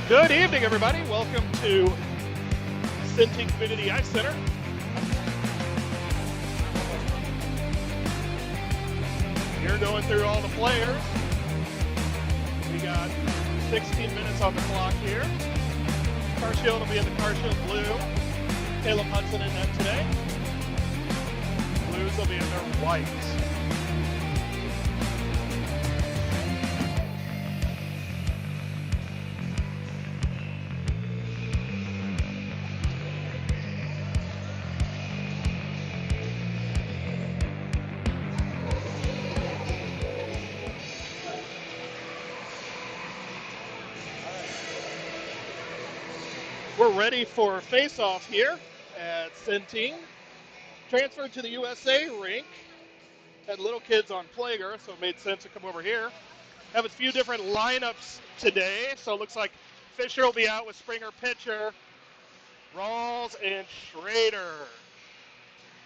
Good evening, everybody. Welcome to Sinting Community Ice Center. You're going through all the players. We got 16 minutes on the clock here. Carshield will be in the Carshield blue. Caleb Hudson in net today. Blues will be in their white. We're ready for face-off here at Centene. Transferred to the USA rink. Had little kids on Plager, so it made sense to come over here. Have a few different lineups today, so it looks like Fisher will be out with Springer pitcher, Rawls, and Schrader.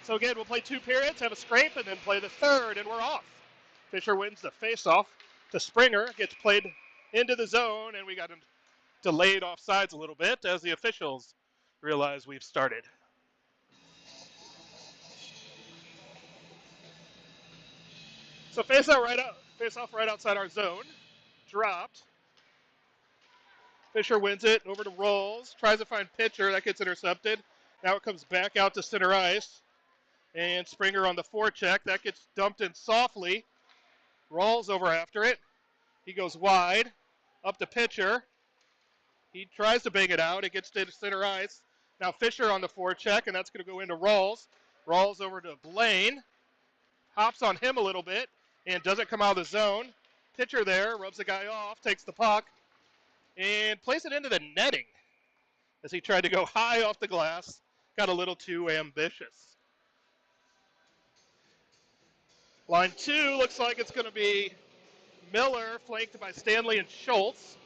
So again, we'll play 2 periods, have a scrape, and then play the third, and we're off. Fisher wins the face-off to Springer, gets played into the zone, and we got him delayed off sides a little bit as the officials realize we've started. So face off right outside our zone. Dropped. Fisher wins it, over to Rawls, tries to find pitcher, that gets intercepted. Now it comes back out to center ice. And Springer on the forecheck, that gets dumped in softly. Rawls over after it. He goes wide, up to pitcher. He tries to bang it out. It gets to center ice. Now Fisher on the forecheck, and that's going to go into Rawls. Rawls over to Blaine. Hops on him a little bit and doesn't come out of the zone. Pitcher there, rubs the guy off, takes the puck, and plays it into the netting as he tried to go high off the glass. Got a little too ambitious. Line 2 looks like it's going to be Miller, flanked by Stanley and Schultz.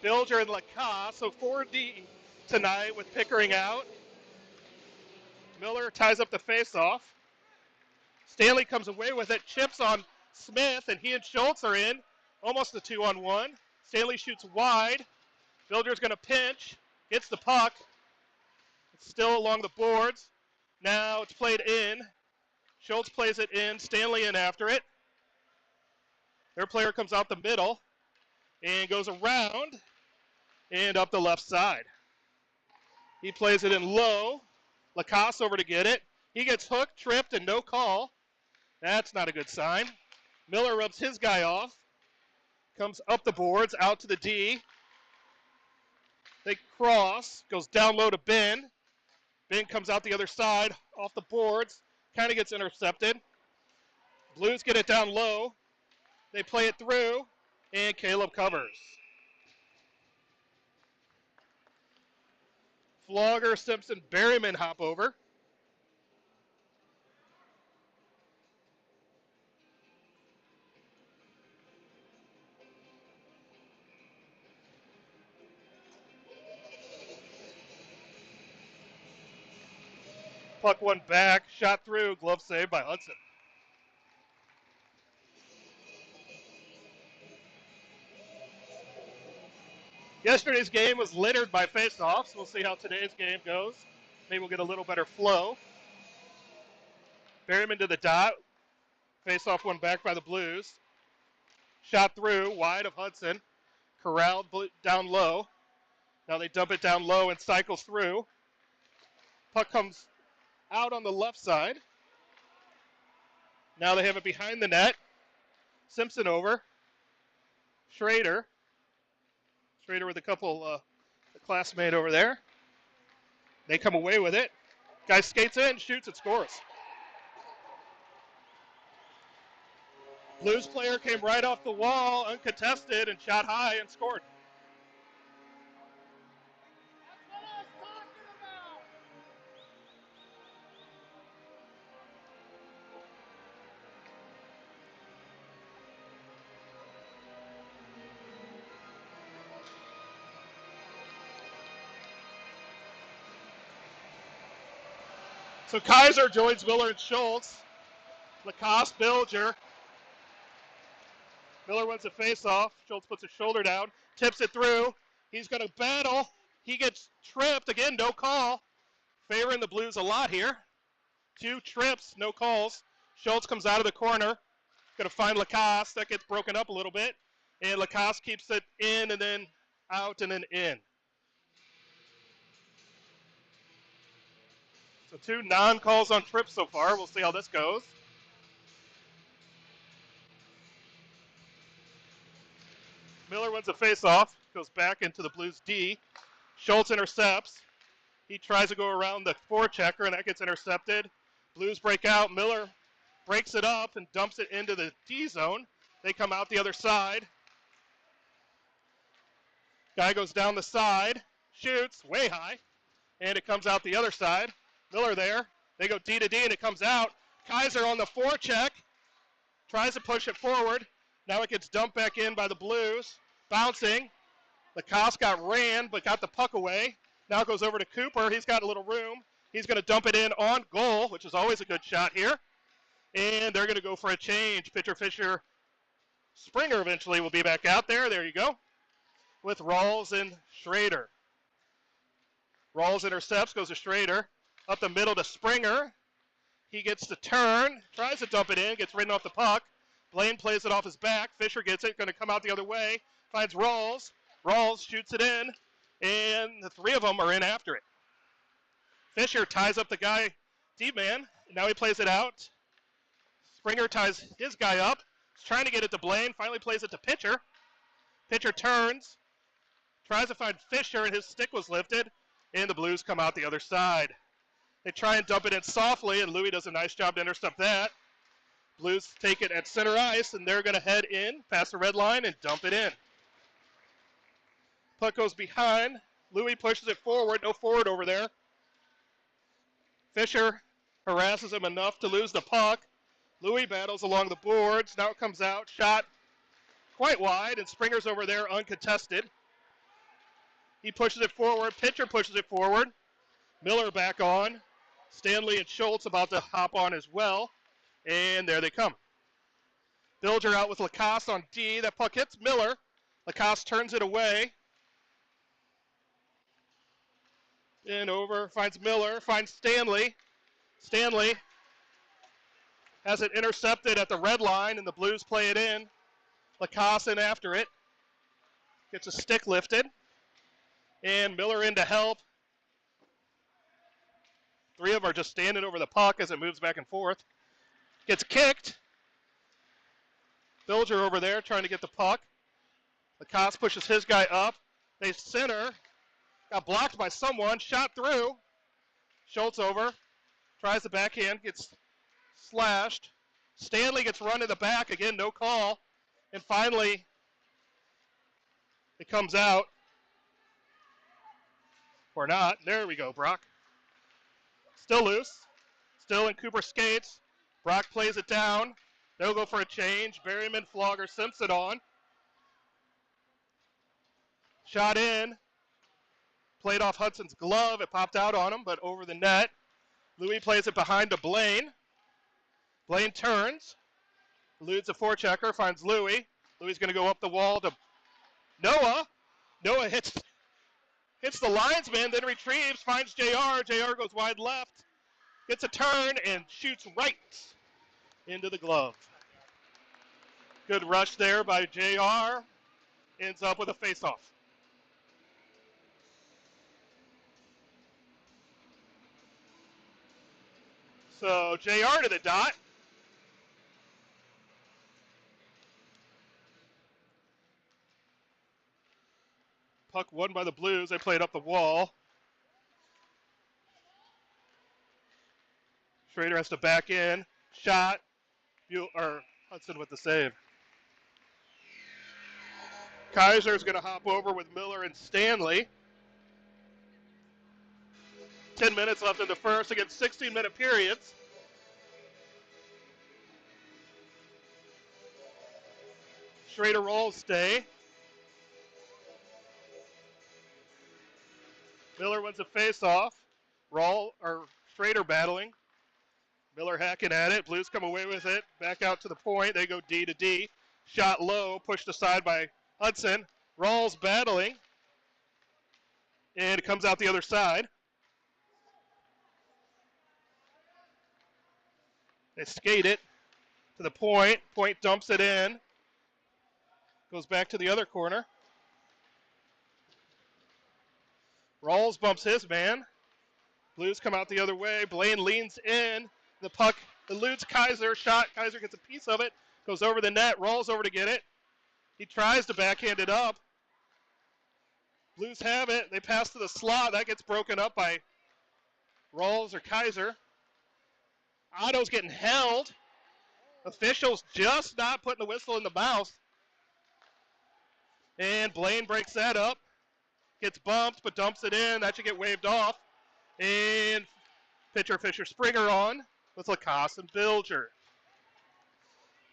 Bilger and Lacasse, so 4D tonight with Pickering out. Miller ties up the face-off. Stanley comes away with it, chips on Smith, and he and Schultz are in. Almost a 2-on-1. Stanley shoots wide. Bilger's going to pinch, gets the puck. It's still along the boards. Now it's played in. Schultz plays it in, Stanley in after it. Their player comes out the middle and goes around and up the left side. He plays it in low. Lacasse over to get it. He gets hooked, tripped, and no call. That's not a good sign. Miller rubs his guy off. Comes up the boards, out to the D. They cross, goes down low to Ben. Ben comes out the other side, off the boards, kind of gets intercepted. Blues get it down low. They play it through, and Caleb covers. Flogger, Simpson, Berryman hop over. Puck one back, shot through, glove saved by Hudson. Yesterday's game was littered by faceoffs. We'll see how today's game goes. Maybe we'll get a little better flow. Berryman to the dot. Faceoff one back by the Blues. Shot through, wide of Hudson. Corralled down low. Now they dump it down low and cycles through. Puck comes out on the left side. Now they have it behind the net. Simpson over. Schrader with a couple a classmate over there. They come away with it. Guy skates in, shoots, and scores. Blues player came right off the wall, uncontested, and shot high and scored. So Kaiser joins Miller and Schultz. Lacoste, Bilger. Miller wins a face-off. Schultz puts his shoulder down, tips it through. He's going to battle. He gets tripped. Again, no call. Favoring the Blues a lot here. 2 trips, no calls. Schultz comes out of the corner. Going to find Lacoste. That gets broken up a little bit. And Lacoste keeps it in and then out and then in. So 2 non-calls on trips so far. We'll see how this goes. Miller wins a face-off. Goes back into the Blues D. Schultz intercepts. He tries to go around the forechecker, and that gets intercepted. Blues break out. Miller breaks it up and dumps it into the D zone. They come out the other side. Guy goes down the side, shoots way high, and it comes out the other side. Miller there. They go D to D, and it comes out. Kaiser on the forecheck. Tries to push it forward. Now it gets dumped back in by the Blues. Bouncing. Lacoste got ran, but got the puck away. Now it goes over to Cooper. He's got a little room. He's going to dump it in on goal, which is always a good shot here. And they're going to go for a change. Pitcher Fisher Springer eventually will be back out there. There you go. With Rawls and Schrader. Rawls intercepts, goes to Schrader. Up the middle to Springer. He gets the turn, tries to dump it in, gets ridden off the puck. Blaine plays it off his back. Fisher gets it, going to come out the other way. Finds Rawls. Rawls shoots it in, and the 3 of them are in after it. Fisher ties up the guy, D-man. Now he plays it out. Springer ties his guy up. He's trying to get it to Blaine. Finally plays it to Pitcher. Pitcher turns. Tries to find Fisher, and his stick was lifted. And the Blues come out the other side. They try and dump it in softly, and Louis does a nice job to intercept that. Blues take it at center ice, and they're going to head in, past the red line, and dump it in. Puck goes behind. Louis pushes it forward. No forward over there. Fisher harasses him enough to lose the puck. Louis battles along the boards. Now it comes out. Shot quite wide, and Springer's over there uncontested. He pushes it forward. Pitcher pushes it forward. Miller back on. Stanley and Schultz about to hop on as well. And there they come. Bilger out with Lacoste on D. That puck hits Miller. Lacoste turns it away. And over, finds Miller, finds Stanley. Stanley has it intercepted at the red line, and the Blues play it in. Lacoste in after it. Gets a stick lifted. And Miller in to help. 3 of them are just standing over the puck as it moves back and forth. Gets kicked. Bilger over there trying to get the puck. Lacoste pushes his guy up. They center. Got blocked by someone. Shot through. Schultz over. Tries the backhand. Gets slashed. Stanley gets run to the back. Again, no call. And finally, it comes out. Or not. There we go, Brock. Still loose. Still in Cooper skates. Brock plays it down. They'll go for a change. Berryman, Flogger, Simpson on. Shot in. Played off Hudson's glove. It popped out on him, but over the net. Louis plays it behind to Blaine. Blaine turns. Eludes a forechecker. Finds Louis. Louis is going to go up the wall to Noah. Noah hits the linesman, then retrieves, finds JR. JR goes wide left. Gets a turn and shoots right into the glove. Good rush there by JR. Ends up with a face-off. So JR to the dot. Puck won by the Blues. They played up the wall. Schrader has to back in. Shot. Hudson with the save. Kaiser is going to hop over with Miller and Stanley. 10 minutes left in the first against 16-minute periods. Schrader rolls stay. Miller wins a face-off. Schrader battling. Miller hacking at it. Blues come away with it. Back out to the point. They go D to D. Shot low, pushed aside by Hudson. Rawls battling. And it comes out the other side. They skate it to the point. Point dumps it in. Goes back to the other corner. Rawls bumps his man. Blues come out the other way. Blaine leans in. The puck eludes Kaiser. Shot. Kaiser gets a piece of it. Goes over the net. Rolls over to get it. He tries to backhand it up. Blues have it. They pass to the slot. That gets broken up by Rawls or Kaiser. Otto's getting held. Officials just not putting the whistle in the mouth. And Blaine breaks that up. Gets bumped, but dumps it in. That should get waved off. And pitcher Fisher Springer on with Lacoste and Bilger.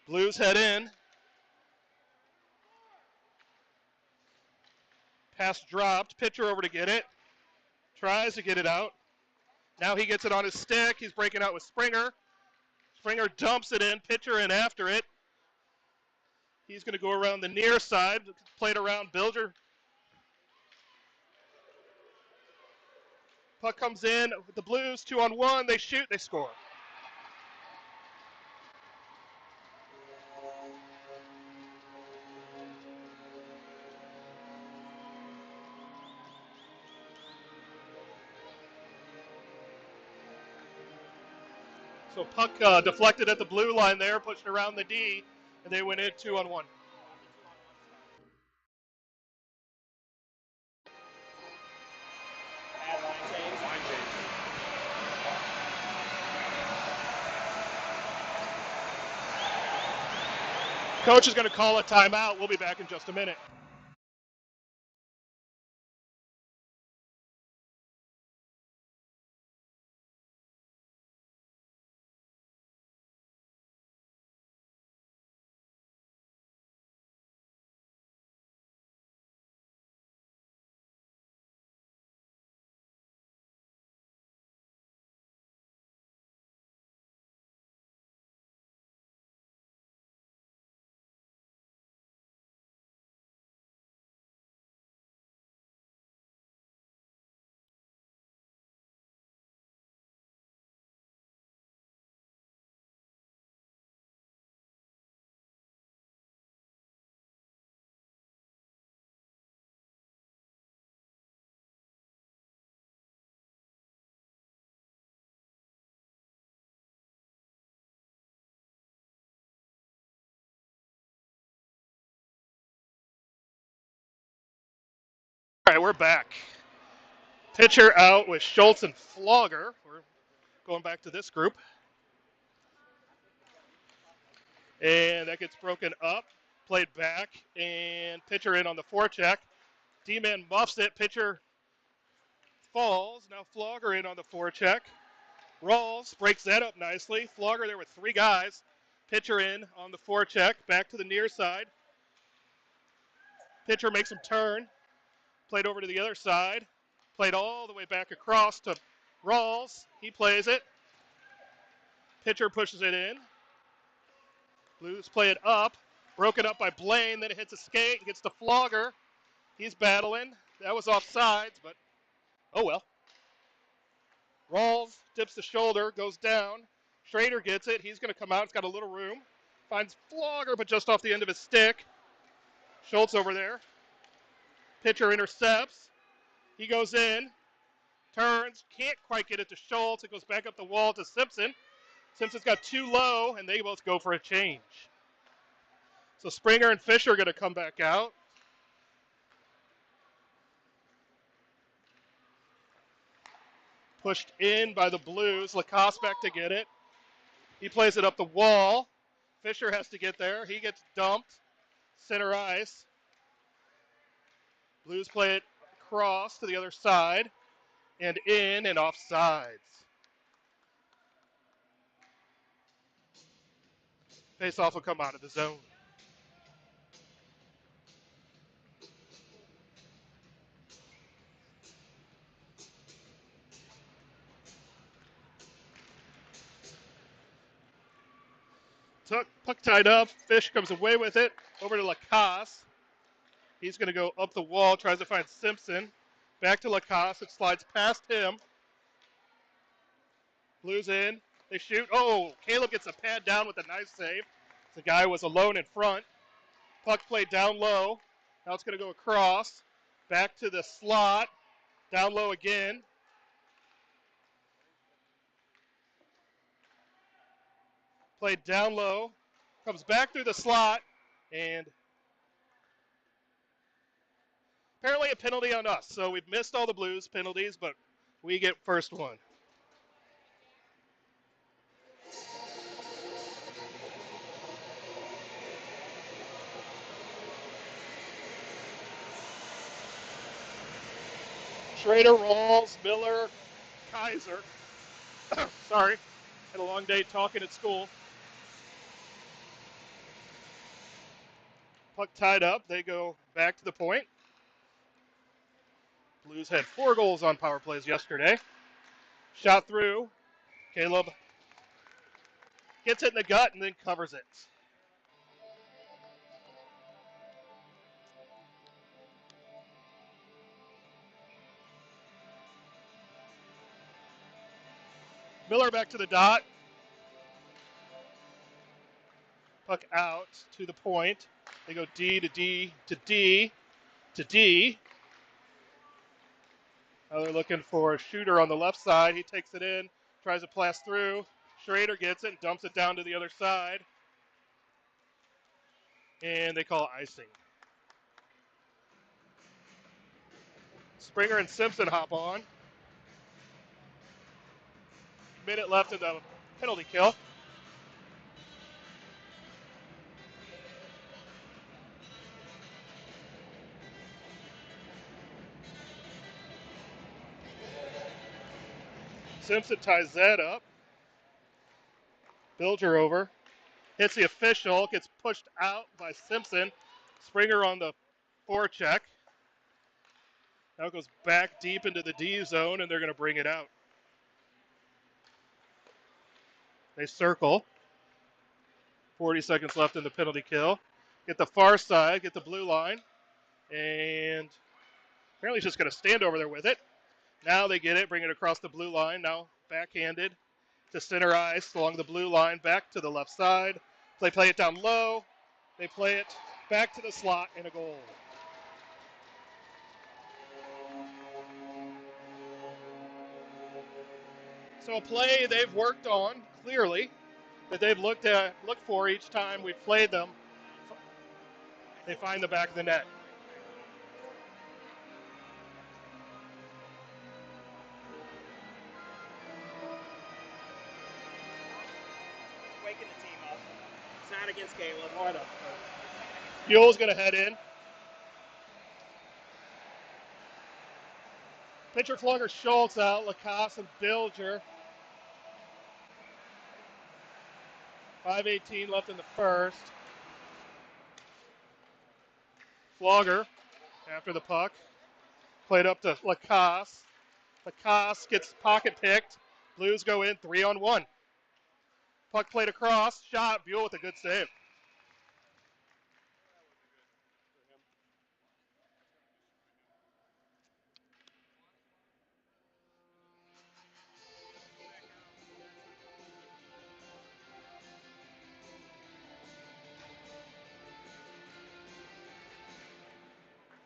Blues head in. Pass dropped. Pitcher over to get it. Tries to get it out. Now he gets it on his stick. He's breaking out with Springer. Springer dumps it in. Pitcher in after it. He's going to go around the near side. Played around Bilger. Puck comes in with the Blues. 2-on-1. They shoot. They score. So puck deflected at the blue line there, pushed around the D, and they went in 2-on-1. Coach is going to call a timeout. We'll be back in just a minute. All right, we're back. Pitcher out with Schultz and Flogger. We're going back to this group. And that gets broken up, played back, and pitcher in on the forecheck. D-man muffs it, pitcher falls. Now Flogger in on the forecheck. Rawls breaks that up nicely. Flogger there with three guys. Pitcher in on the forecheck, back to the near side. Pitcher makes him turn. Played over to the other side. Played all the way back across to Rawls. He plays it. Pitcher pushes it in. Blues play it up. Broken up by Blaine. Then it hits a skate. Gets to Flogger. He's battling. That was offsides, but oh well. Rawls dips the shoulder, goes down. Schrader gets it. He's going to come out. It's got a little room. Finds Flogger, but just off the end of his stick. Schultz over there. Pitcher intercepts. He goes in. Turns. Can't quite get it to Schultz. It goes back up the wall to Simpson. Simpson's got too low, and they both go for a change. So Springer and Fisher are going to come back out. Pushed in by the Blues. Lacoste back to get it. He plays it up the wall. Fisher has to get there. He gets dumped. Center ice. Blues play it across to the other side and in and offsides. Face-off will come out of the zone. Puck tied up. Fish comes away with it. Over to Lacasse. He's going to go up the wall, tries to find Simpson. Back to Lacasse. It slides past him. Blues in. They shoot. Oh, Caleb gets a pad down with a nice save. The guy was alone in front. Puck played down low. Now it's going to go across. Back to the slot. Down low again. Played down low. Comes back through the slot. And apparently a penalty on us. So we've missed all the Blues penalties, but we get first one. Schrader, Rawls, Miller, Kaiser. Sorry, had a long day talking at school. Puck tied up. They go back to the point. Blues had 4 goals on power plays yesterday. Shot through. Caleb gets it in the gut and then covers it. Miller back to the dot. Puck out to the point. They go D to D to D to D. Now they're looking for a shooter on the left side. He takes it in, tries to pass through. Schrader gets it and dumps it down to the other side. And they call icing. Springer and Simpson hop on. Minute left in the penalty kill. Simpson ties that up. Bilger over. Hits the official. Gets pushed out by Simpson. Springer on the forecheck. Now it goes back deep into the D zone, and they're going to bring it out. They circle. 40 seconds left in the penalty kill. Get the far side, get the blue line, and apparently he's just going to stand over there with it. Now they get it, bring it across the blue line. Now backhanded to center ice along the blue line, back to the left side. They play it down low. They play it back to the slot and a goal. So a play they've worked on, clearly, that they've looked for each time we've played them. They find the back of the net. Waking the team up. It's not against Caleb. Oh, I know. Buell's going to head in. Pitcher Flugger Schultz out. Lacasse and Bilger. 5:18 left in the first. Flogger after the puck. Played up to Lacasse. Lacasse gets pocket picked. Blues go in 3-on-1. Puck played across. Shot. Buell with a good save.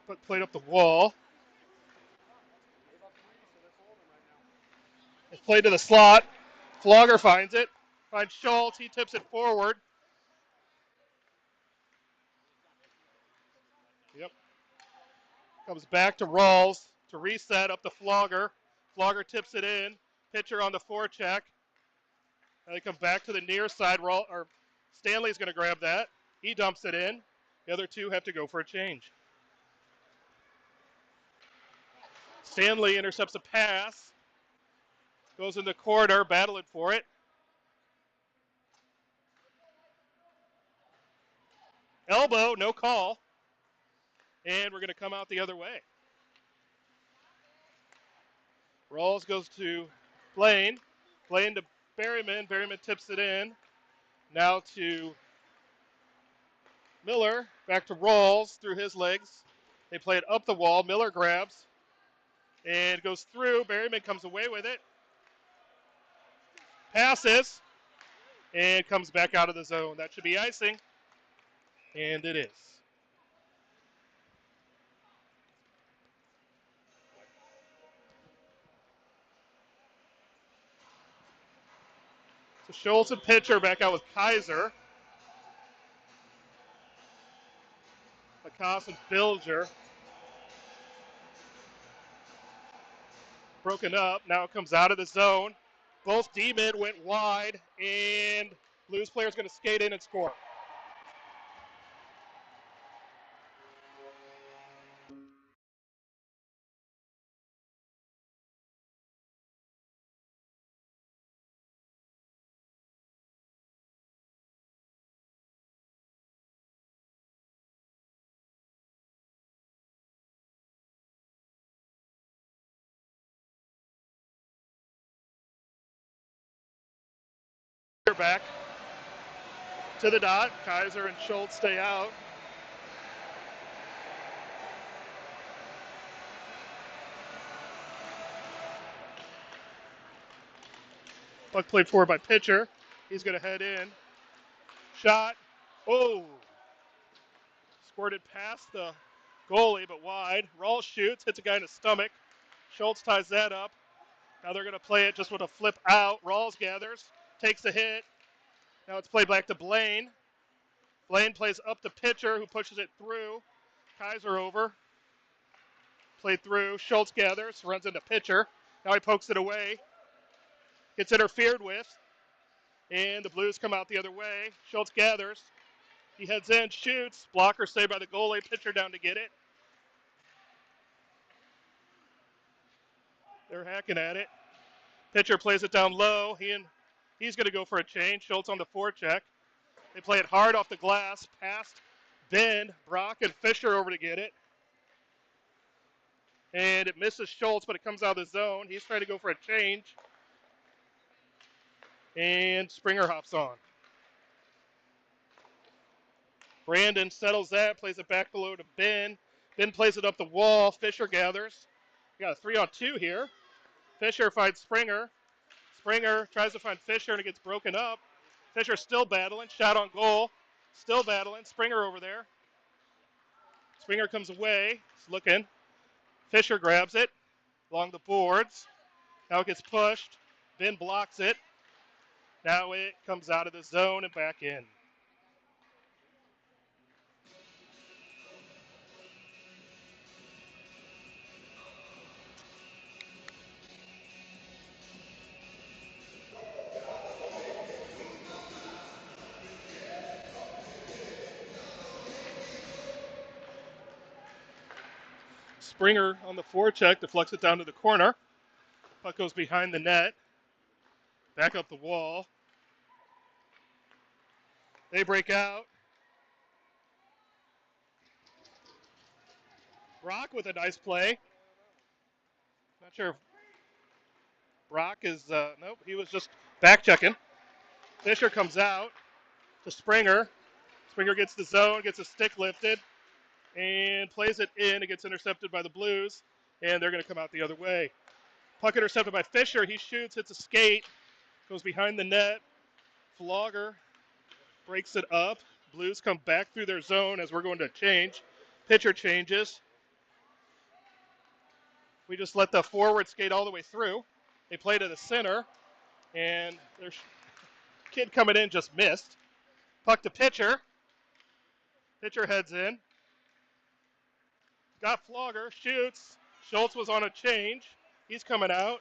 Puck played up the wall. It's played to the slot. Flogger finds it. Finds Schultz. He tips it forward. Yep. Comes back to Rawls to reset up the Flogger. Flogger tips it in. Pitcher on the forecheck. Now they come back to the near side. Stanley's going to grab that. He dumps it in. The other two have to go for a change. Stanley intercepts a pass. Goes in the corner, battling for it. Elbow, no call. And we're going to come out the other way. Rawls goes to Blaine. Blaine to Berryman. Berryman tips it in. Now to Miller. Back to Rawls through his legs. They play it up the wall. Miller grabs and goes through. Berryman comes away with it. Passes and comes back out of the zone. That should be icing. And it is. So Schultz and pitcher back out with Kaiser. Lacoste and Bilger. Broken up. Now it comes out of the zone. Both D-men went wide, and Blues player's going to skate in and score. Back to the dot. Kaiser and Schultz stay out. Puck played forward by pitcher. He's going to head in. Shot. Oh. Squirted past the goalie, but wide. Rawls shoots, hits a guy in the stomach. Schultz ties that up. Now they're going to play it just with a flip out. Rawls gathers, takes a hit. Now it's played back to Blaine. Blaine plays up the pitcher, who pushes it through. Kaiser over. Played through. Schultz gathers, runs into pitcher. Now he pokes it away. Gets interfered with. And the Blues come out the other way. Schultz gathers. He heads in, shoots. Blocker saved by the goalie. Pitcher down to get it. They're hacking at it. Pitcher plays it down low. He's going to go for a change. Schultz on the forecheck. They play it hard off the glass. Past Ben, Brock, and Fisher over to get it. And it misses Schultz, but it comes out of the zone. He's trying to go for a change. And Springer hops on. Brandon settles that, plays it back below to Ben. Ben plays it up the wall. Fisher gathers. We got a 3-on-2 here. Fisher finds Springer. Springer tries to find Fisher, and it gets broken up. Fisher still battling. Shot on goal. Still battling. Springer over there. Springer comes away. He's looking. Fisher grabs it along the boards. Now it gets pushed. Ben blocks it. Now it comes out of the zone and back in. Springer on the forecheck deflects it down to the corner. Puck goes behind the net. Back up the wall. They break out. Brock with a nice play. Not sure if Brock is, nope, he was just back checking. Fisher comes out to Springer. Springer gets the zone, gets a stick lifted, and plays it in. It gets intercepted by the Blues, and they're going to come out the other way. Puck intercepted by Fisher. He shoots, hits a skate, goes behind the net. Flogger breaks it up. Blues come back through their zone as we're going to change. Pitcher changes. We just let the forward skate all the way through. They play to the center, and their kid coming in just missed. Puck to pitcher. Pitcher heads in. Got Flogger, shoots. Schultz was on a change. He's coming out.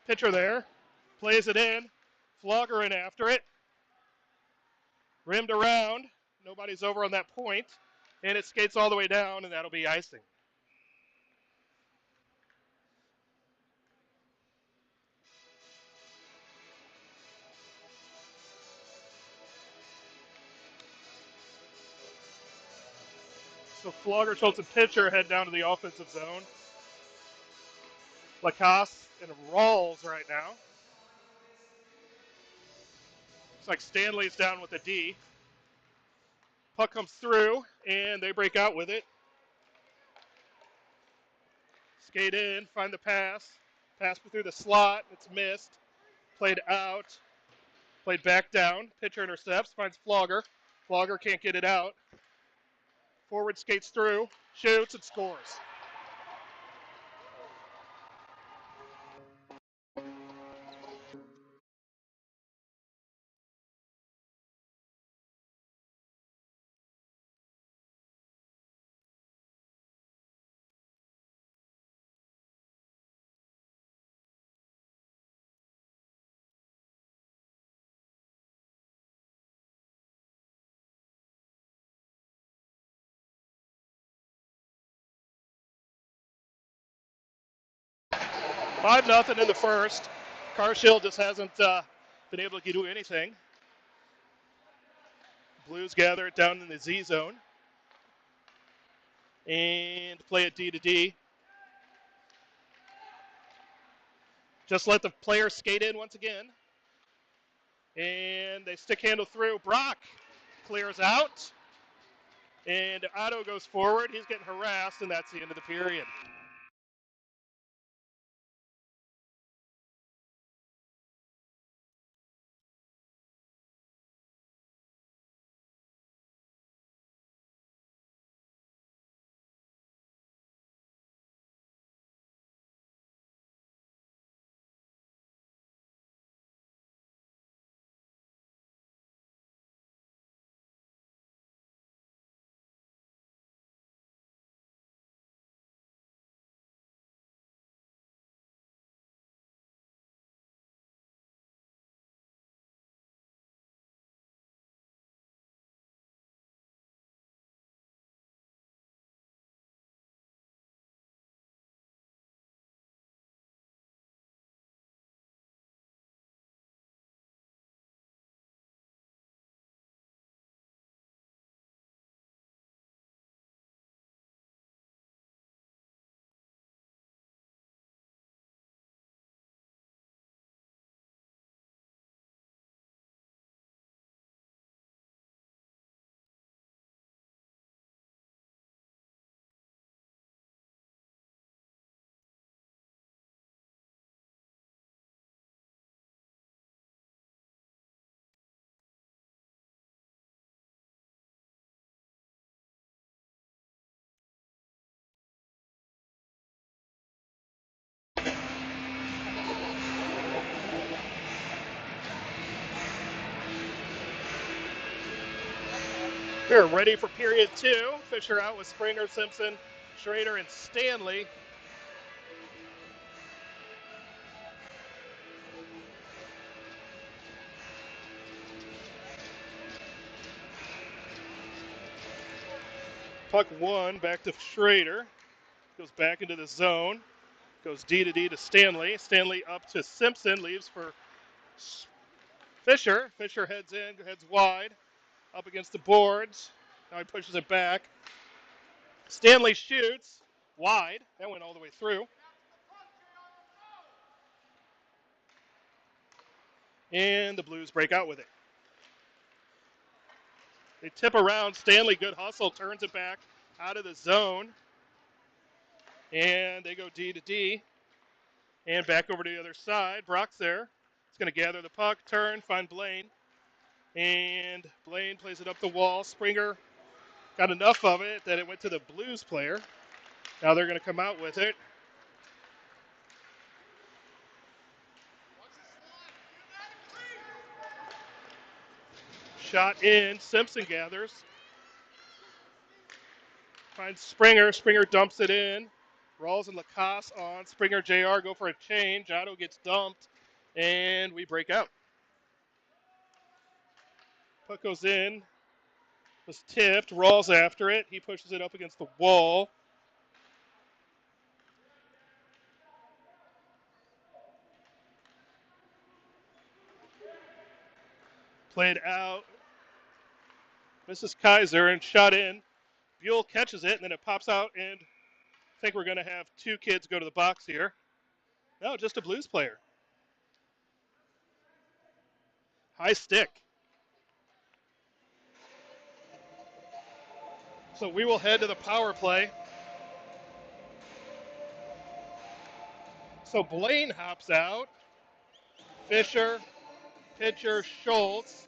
Pitcher there. Plays it in. Flogger in after it. Rimmed around. Nobody's over on that point. And it skates all the way down, and that'll be icing. So Flogger, Schultz, and pitcher head down to the offensive zone. Lacasse and Rawls right now. Looks like Stanley's down with a D. Puck comes through, and they break out with it. Skate in, find the pass. Pass through the slot. It's missed. Played out. Played back down. Pitcher intercepts, finds Flogger. Flogger can't get it out. Forward skates through, shoots, and scores. Five nothing in the first. Carshield just hasn't been able to do anything. Blues gather it down in the Z zone and play it D to D. Just let the players skate in once again. And they stick handle through. Brock clears out. And Otto goes forward. He's getting harassed, and that's the end of the period. We're ready for period two. Fisher out with Springer, Simpson, Schrader, and Stanley. Puck one, back to Schrader. Goes back into the zone. Goes D to D to Stanley. Stanley up to Simpson. Leaves for Fisher. Fisher heads in, heads wide. Up against the boards. Now he pushes it back. Stanley shoots. Wide. That went all the way through. And the Blues break out with it. They tip around. Stanley, good hustle, turns it back out of the zone. And they go D to D. And back over to the other side. Brock's there. He's going to gather the puck, turn, find Blaine. And Blaine plays it up the wall. Springer got enough of it that it went to the Blues player. Now they're going to come out with it. Shot in. Simpson gathers. Finds Springer. Springer dumps it in. Rawls and Lacasse on. Springer, JR go for a change. Otto gets dumped. And we break out. Puck goes in. Was tipped. Rawls after it. He pushes it up against the wall. Played out. Misses Kaiser and shot in. Buell catches it, and then it pops out, and I think we're going to have two kids go to the box here. No, just a Blues player. High stick. So we will head to the power play. So Blaine hops out. Fisher, pitcher, Schultz.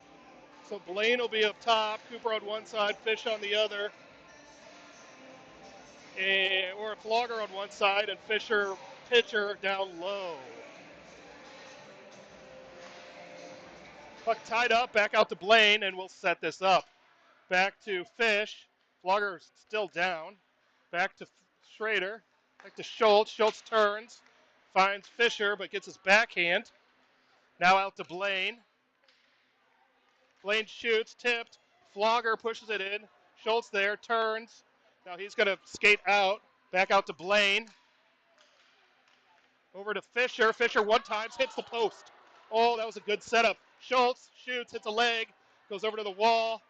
So Blaine will be up top. Cooper on one side, Fish on the other. Or Flogger on one side and Fisher, pitcher, down low. Puck tied up, back out to Blaine, and we'll set this up. Back to Fish. Flogger still down. Back to Schrader. Back to Schultz. Schultz turns. Finds Fisher, but gets his backhand. Now out to Blaine. Blaine shoots, tipped. Flogger pushes it in. Schultz there, turns. Now he's going to skate out. Back out to Blaine. Over to Fisher. Fisher one time hits the post. Oh, that was a good setup. Schultz shoots, hits a leg, goes over to the wall,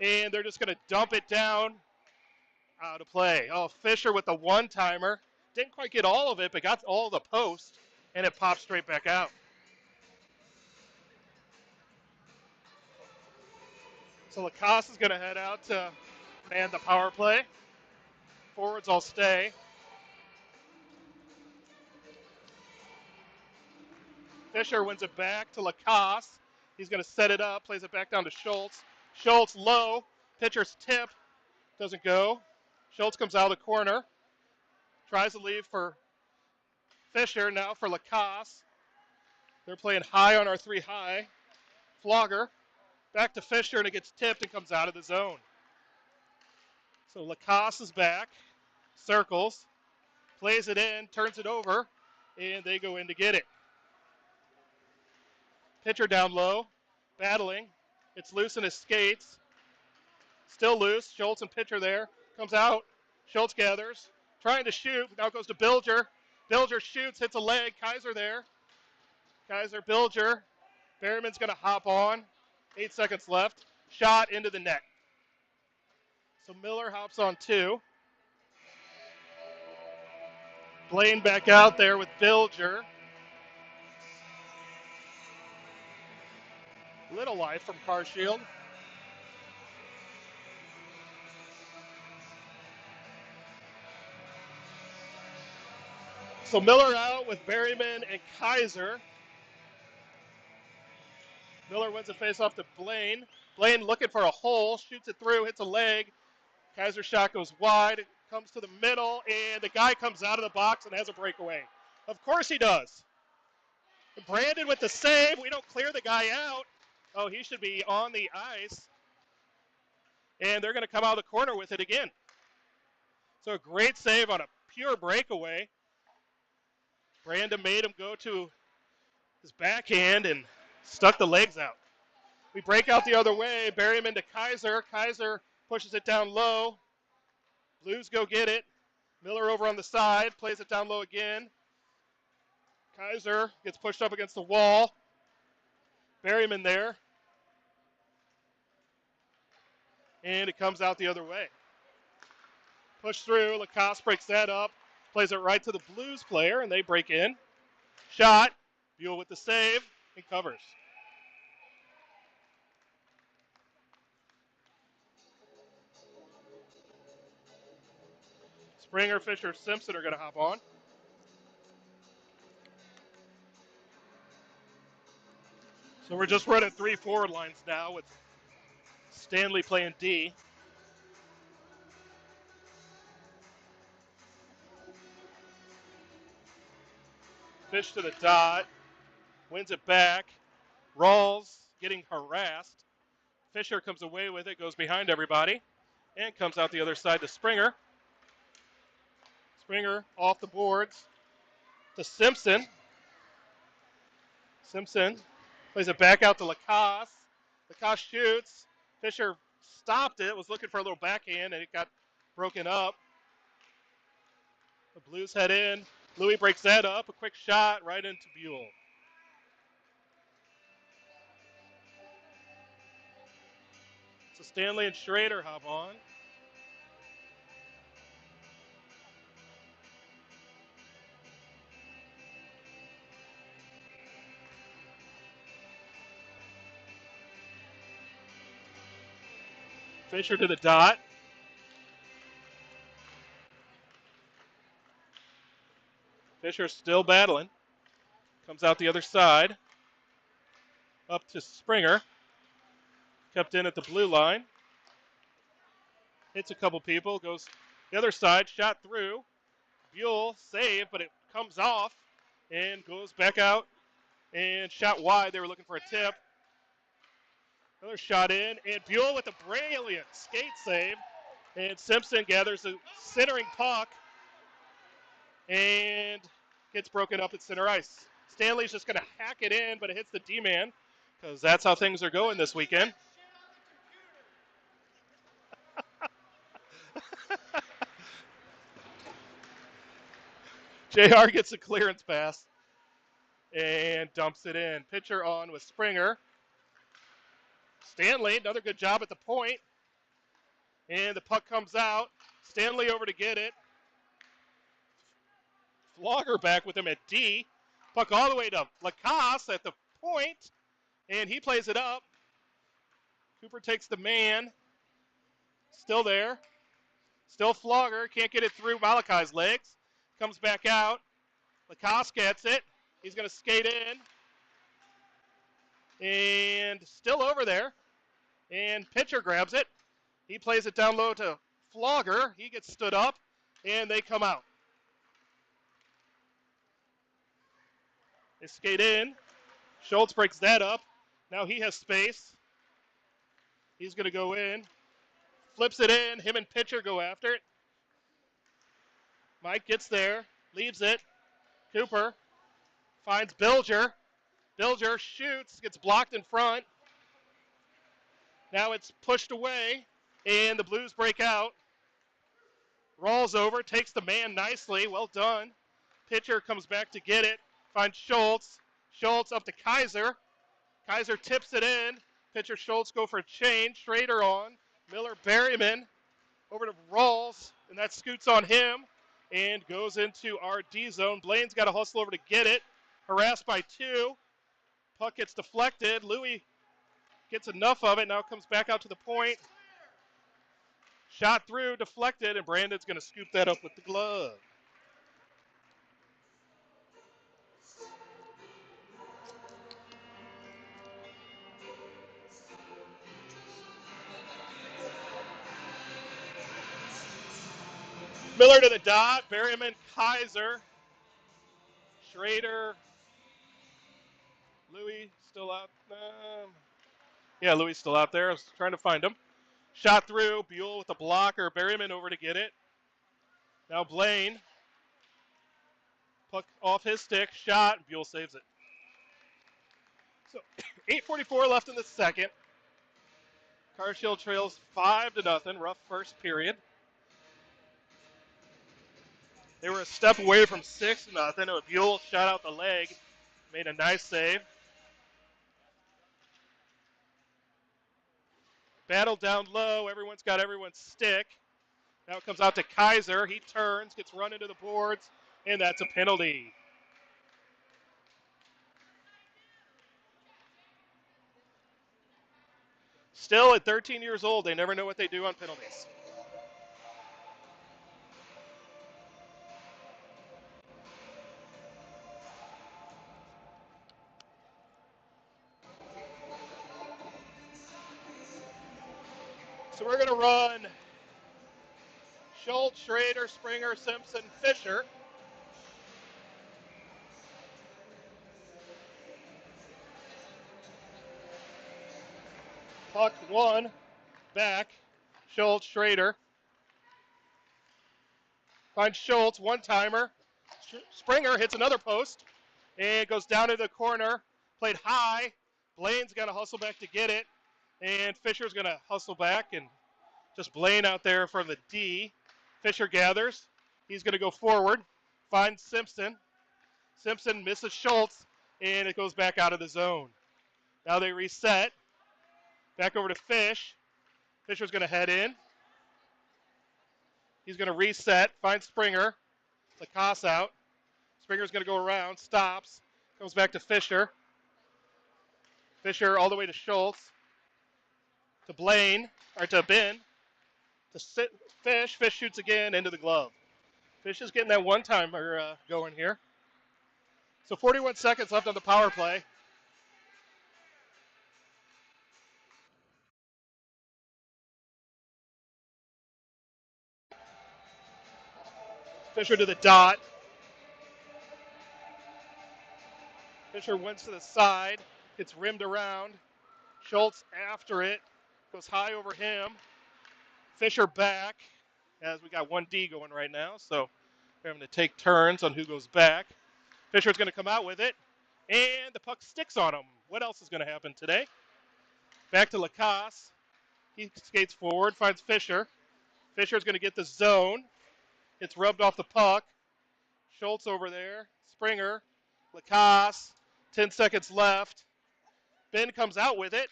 and they're just going to dump it down. Out of play. Oh, Fisher with the one-timer. Didn't quite get all of it, but got all of the post, and it popped straight back out. So Lacoste is going to head out to man the power play. Forwards all stay. Fisher wins it back to Lacoste. He's going to set it up, plays it back down to Schultz. Schultz low. Pitcher's tip. Doesn't go. Schultz comes out of the corner. Tries to leave for Fisher. Now for Lacoste. They're playing high on our three high. Flogger. Back to Fisher, and it gets tipped and comes out of the zone. So Lacoste is back. Circles. Plays it in. Turns it over. And they go in to get it. Pitcher down low. Battling. It's loose in his skates. Still loose. Schultz and pitcher there. Comes out. Schultz gathers. Trying to shoot. Now goes to Bilger. Bilger shoots. Hits a leg. Kaiser there. Kaiser, Bilger. Berryman's going to hop on. 8 seconds left. Shot into the net. So Miller hops on two. Blaine back out there with Bilger. Little life from Carshield. So Miller out with Berryman and Kaiser. Miller wins the face-off to Blaine. Blaine looking for a hole, shoots it through, hits a leg. Kaiser's shot goes wide, it comes to the middle, and the guy comes out of the box and has a breakaway. Of course he does. Brandon with the save. We don't clear the guy out. Oh, he should be on the ice. And they're going to come out of the corner with it again. So a great save on a pure breakaway. Brandon made him go to his backhand and stuck the legs out. We break out the other way. Berryman to Kaiser. Kaiser pushes it down low. Blues go get it. Miller over on the side. Plays it down low again. Kaiser gets pushed up against the wall. Berryman there. And it comes out the other way. Push through. Lacoste breaks that up. Plays it right to the Blues player, and they break in. Shot. Buell with the save and covers. Springer, Fisher, Simpson are going to hop on. So we're just running 3 forward lines now with Stanley playing D. Fish to the dot. Wins it back. Rawls getting harassed. Fisher comes away with it, goes behind everybody, and comes out the other side to Springer. Springer off the boards to Simpson. Simpson plays it back out to Lacoste. Lacoste shoots. Fisher stopped it, was looking for a little backhand, and it got broken up. The Blues head in. Louis breaks that up. A quick shot right into Buell. So Stanley and Schrader hop on. Fisher to the dot. Fisher still battling. Comes out the other side. Up to Springer. Kept in at the blue line. Hits a couple people. Goes the other side. Shot through. Buell save, but it comes off and goes back out and shot wide. They were looking for a tip. Another shot in, and Buell with a brilliant skate save. And Simpson gathers a centering puck and gets broken up at center ice. Stanley's just going to hack it in, but it hits the D-man because that's how things are going this weekend. JR gets a clearance pass and dumps it in. Pitcher on with Springer. Stanley, another good job at the point. And the puck comes out. Stanley over to get it. Flogger back with him at D. Puck all the way to Lacoste at the point. And he plays it up. Cooper takes the man. Still there. Still Flogger. Can't get it through Malachi's legs. Comes back out. Lacoste gets it. He's going to skate in. And still over there. And pitcher grabs it. He plays it down low to Flogger. He gets stood up. And they come out. They skate in. Schultz breaks that up. Now he has space. He's going to go in. Flips it in. Him and pitcher go after it. Mike gets there. Leaves it. Cooper finds Bilger. Bilger shoots. Gets blocked in front. Now it's pushed away. And the Blues break out. Rolls over. Takes the man nicely. Well done. Pitcher comes back to get it. Finds Schultz. Schultz up to Kaiser. Kaiser tips it in. Pitcher Schultz go for a change. Schrader on. Miller Berryman over to Rawls. And that scoots on him and goes into our D zone. Blaine's got to hustle over to get it. Harassed by two. Puck gets deflected. Louis gets enough of it. Now comes back out to the point. Shot through, deflected, and Brandon's going to scoop that up with the glove. Miller to the dot. Berryman, Kaiser, Schrader, Louis still out. Yeah, Louis still out there. I was trying to find him. Shot through. Buell with a blocker. Berryman over to get it. Now Blaine. Puck off his stick. Shot. Buell saves it. So 8:44 left in the second. Carshield trails 5-0. Rough first period. They were a step away from 6-0. Buell shot out the leg. Made a nice save. Battle down low. Everyone's got everyone's stick. Now it comes out to Kaiser. He turns, gets run into the boards, and that's a penalty. Still at 13 years old, they never know what they do on penalties. So we're going to run Schultz, Schrader, Springer, Simpson, Fisher. Puck one, back, Schultz, Schrader. Finds Schultz, one-timer. Springer hits another post and goes down to the corner. Played high. Blaine's got to hustle back to get it. And Fisher's going to hustle back, and just Blaine out there from the D. Fisher gathers. He's going to go forward. Finds Simpson. Simpson misses Schultz, and it goes back out of the zone. Now they reset. Back over to Fish. Fisher's going to head in. He's going to reset. Finds Springer. Lacoste out. Springer's going to go around. Stops. Comes back to Fisher. Fisher all the way to Schultz. To Blaine. Or to Ben. To Fish. Fish shoots again into the glove. Fish is getting that one-timer going here. So 41 seconds left on the power play. Fisher to the dot. Fisher wins to the side. Gets rimmed around. Schultz after it. Goes high over him. Fisher back. As we got 1D going right now. So we're having to take turns on who goes back. Fisher's going to come out with it. And the puck sticks on him. What else is going to happen today? Back to Lacoste. He skates forward. Finds Fisher. Fisher's going to get the zone. It's rubbed off the puck. Schultz over there. Springer. Lacoste. 10 seconds left. Ben comes out with it.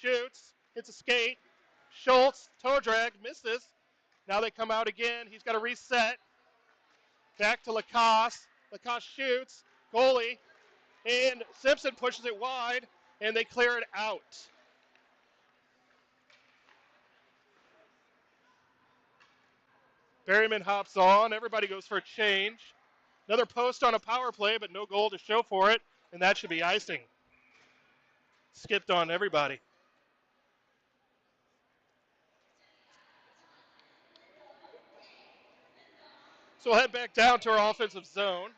Shoots. Hits a skate. Schultz. Toe drag. Misses. Now they come out again. He's got to reset. Back to Lacoste. Lacoste shoots. Goalie. And Simpson pushes it wide. And they clear it out. Berryman hops on. Everybody goes for a change. Another post on a power play, but no goal to show for it. And that should be icing. Skipped on everybody. So we'll head back down to our offensive zone.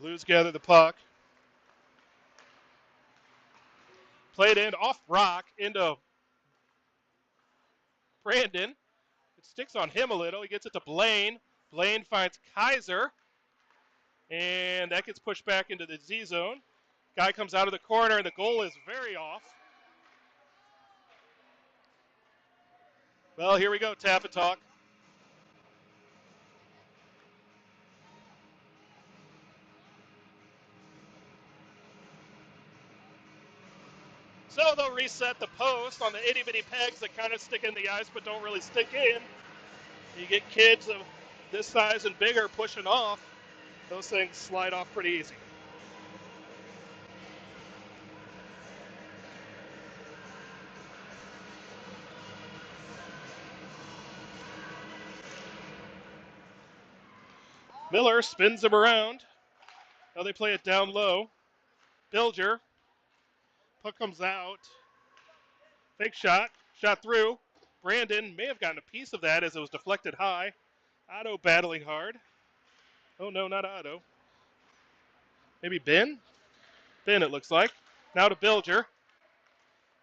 Blues gather the puck. Played in off Brock into Brandon. It sticks on him a little. He gets it to Blaine. Blaine finds Kaiser. And that gets pushed back into the Z zone. Guy comes out of the corner, and the goal is very off. Well, here we go, tap and talk. So they'll reset the post on the itty-bitty pegs that kind of stick in the ice but don't really stick in. You get kids of this size and bigger pushing off. Those things slide off pretty easy. Miller spins him around. Now they play it down low. Bilger. Puck comes out. Fake shot. Shot through. Brandon may have gotten a piece of that as it was deflected high. Otto battling hard. Oh, no, not Otto. Maybe Ben? Ben, it looks like. Now to Bilger.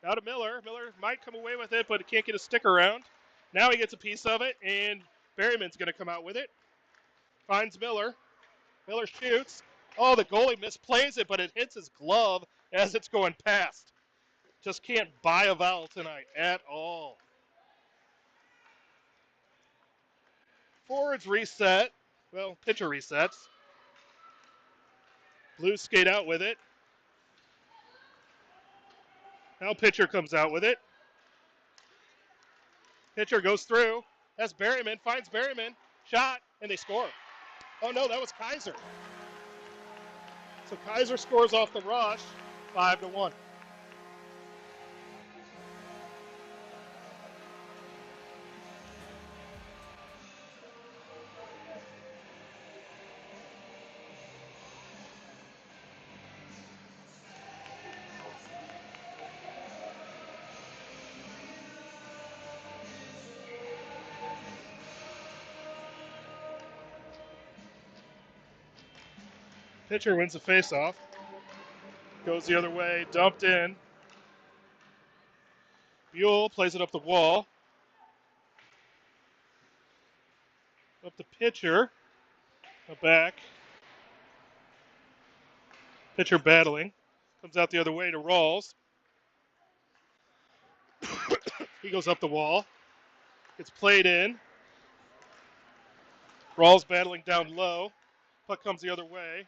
Now to Miller. Miller might come away with it, but can't get a stick around. Now he gets a piece of it, and Berryman's going to come out with it. Finds Miller. Miller shoots. Oh, the goalie misplays it, but it hits his glove as it's going past. Just can't buy a vowel tonight at all. Forwards reset. Well, pitcher resets. Blues skate out with it. Now pitcher comes out with it. Pitcher goes through. That's Berryman. Finds Berryman. Shot, and they score. Oh, no, that was Kaiser. So Kaiser scores off the rush, 5-1. Pitcher wins the faceoff. Goes the other way, dumped in. Buell plays it up the wall. Up the pitcher. Back. Pitcher battling. Comes out the other way to Rawls. He goes up the wall. Gets played in. Rawls battling down low. Puck comes the other way.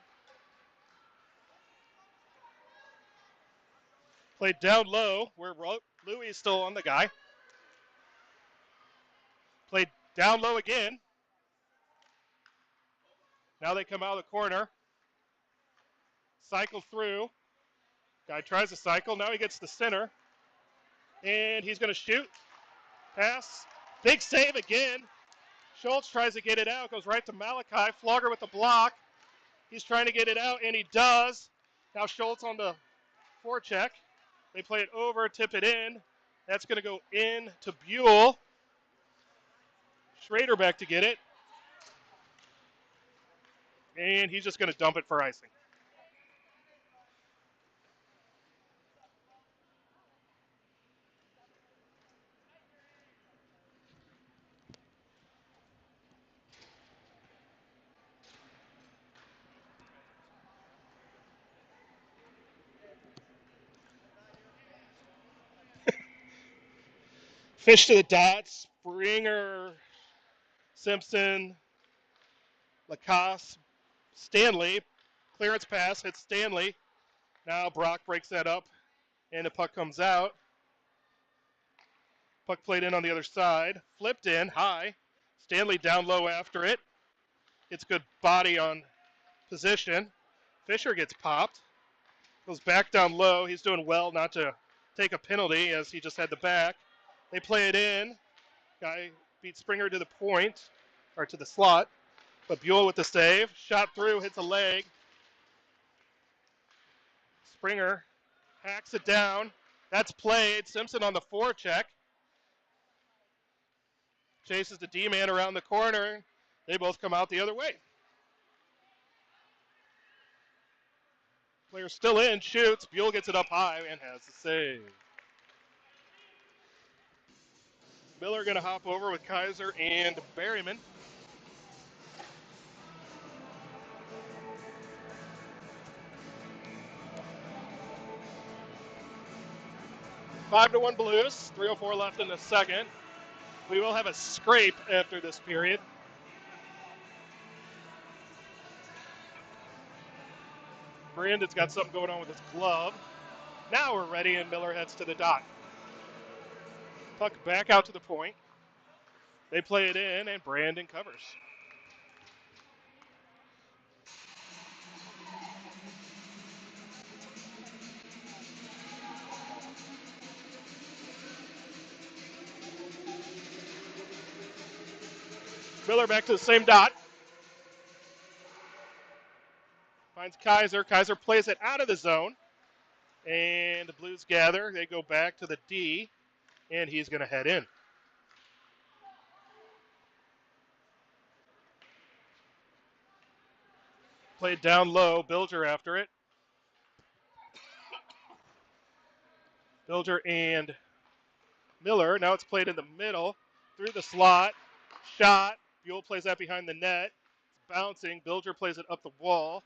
Played down low where Louis is still on the guy. Played down low again. Now they come out of the corner. Cycle through. Guy tries to cycle. Now he gets the center. And he's going to shoot. Pass. Big save again. Schultz tries to get it out. Goes right to Malachi. Flogger with the block. He's trying to get it out, and he does. Now Schultz on the forecheck. They play it over, tip it in. That's going to go in to Buell. Schrader back to get it. And he's just going to dump it for icing. Fish to the dots. Springer, Simpson, Lacoste, Stanley. Clearance pass hits Stanley. Now Brock breaks that up, and the puck comes out. Puck played in on the other side. Flipped in, high. Stanley down low after it. Gets good body on position. Fisher gets popped. Goes back down low. He's doing well not to take a penalty as he just had the back. They play it in. Guy beats Springer to the point, or to the slot. But Buell with the save. Shot through, hits a leg. Springer hacks it down. That's played. Simpson on the forecheck. Chases the D-man around the corner. They both come out the other way. Player still in, shoots. Buell gets it up high and has the save. Miller going to hop over with Kaiser and Berryman. Five to 1 Blues. 3:04 left in the second. We will have a scrape after this period. Brandon's got something going on with his glove. Now we're ready, and Miller heads to the dot. Puck back out to the point. They play it in, and Brandon covers. Miller back to the same dot. Finds Kaiser. Kaiser plays it out of the zone. And the Blues gather. They go back to the D, and he's going to head in. Played down low. Bilger after it. Bilger and Miller. Now it's played in the middle. Through the slot. Shot. Buell plays that behind the net. It's bouncing. Bilger plays it up the wall.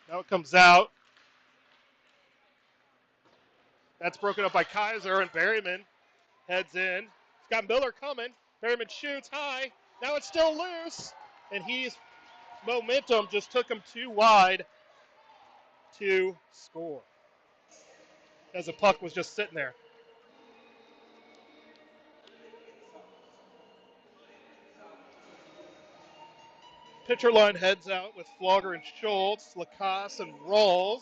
Now it comes out. That's broken up by Kaiser, and Berryman heads in. He's got Miller coming. Berryman shoots high. Now it's still loose, and momentum just took him too wide to score, as the puck was just sitting there. Pitcher line heads out with Flogger and Schultz, Lacoste and Rawls.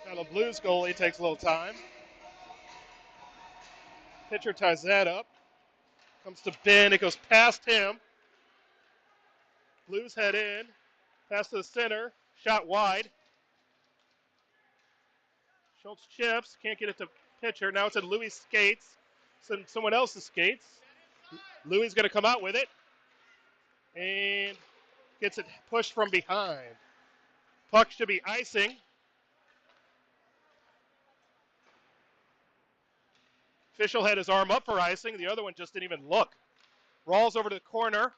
Now the Blues goalie takes a little time. Pitcher ties that up. Comes to Ben. It goes past him. Blues head in. Pass to the center. Shot wide. Schultz chips. Can't get it to pitcher. Now it's in Louis' skates. Someone else's skates. Louis going to come out with it. And gets it pushed from behind. Puck should be icing. Official had his arm up for icing. The other one just didn't even look. Rolls over to the corner.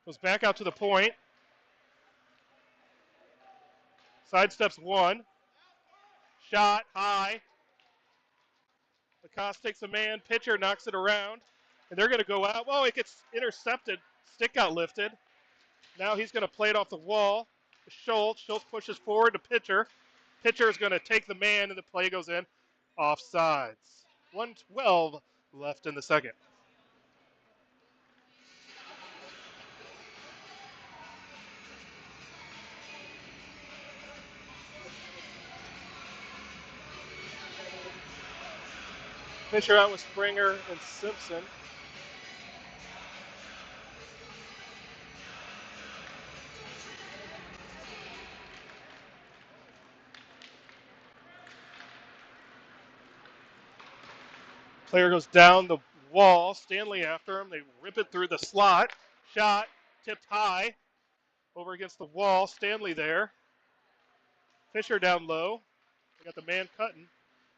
Goes back out to the point. Sidesteps one. Shot high. Lacoste takes a man. Pitcher knocks it around. And they're going to go out. Well, it gets intercepted. Stick got lifted. Now he's going to play it off the wall. Schultz. Schultz pushes forward to pitcher. Pitcher is going to take the man, and the play goes in. Offsides. 1:12 left in the second. Pitcher out with Springer and Simpson. Player goes down the wall. Stanley after him. They rip it through the slot. Shot tipped high over against the wall. Stanley there. Fisher down low. They got the man cutting.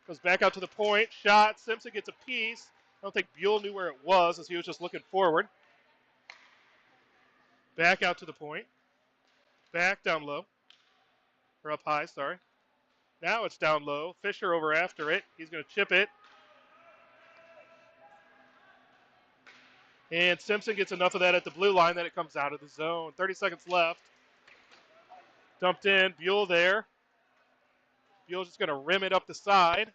Goes back out to the point. Shot. Simpson gets a piece. I don't think Buell knew where it was as he was just looking forward. Back out to the point. Back down low. Or up high, sorry. Now it's down low. Fisher over after it. He's going to chip it. And Simpson gets enough of that at the blue line that it comes out of the zone. 30 seconds left. Dumped in. Buell there. Buell's just going to rim it up the side.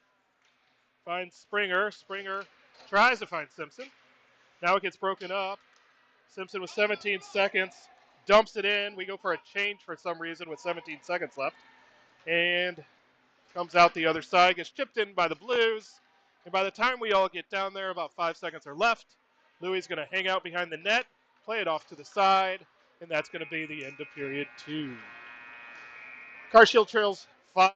Finds Springer. Springer tries to find Simpson. Now it gets broken up. Simpson with 17 seconds. Dumps it in. We go for a change for some reason with 17 seconds left. And comes out the other side. Gets chipped in by the Blues. And by the time we all get down there, about 5 seconds are left. Louis is going to hang out behind the net. Play it off to the side. And that's going to be the end of period 2. Carshield trails 5.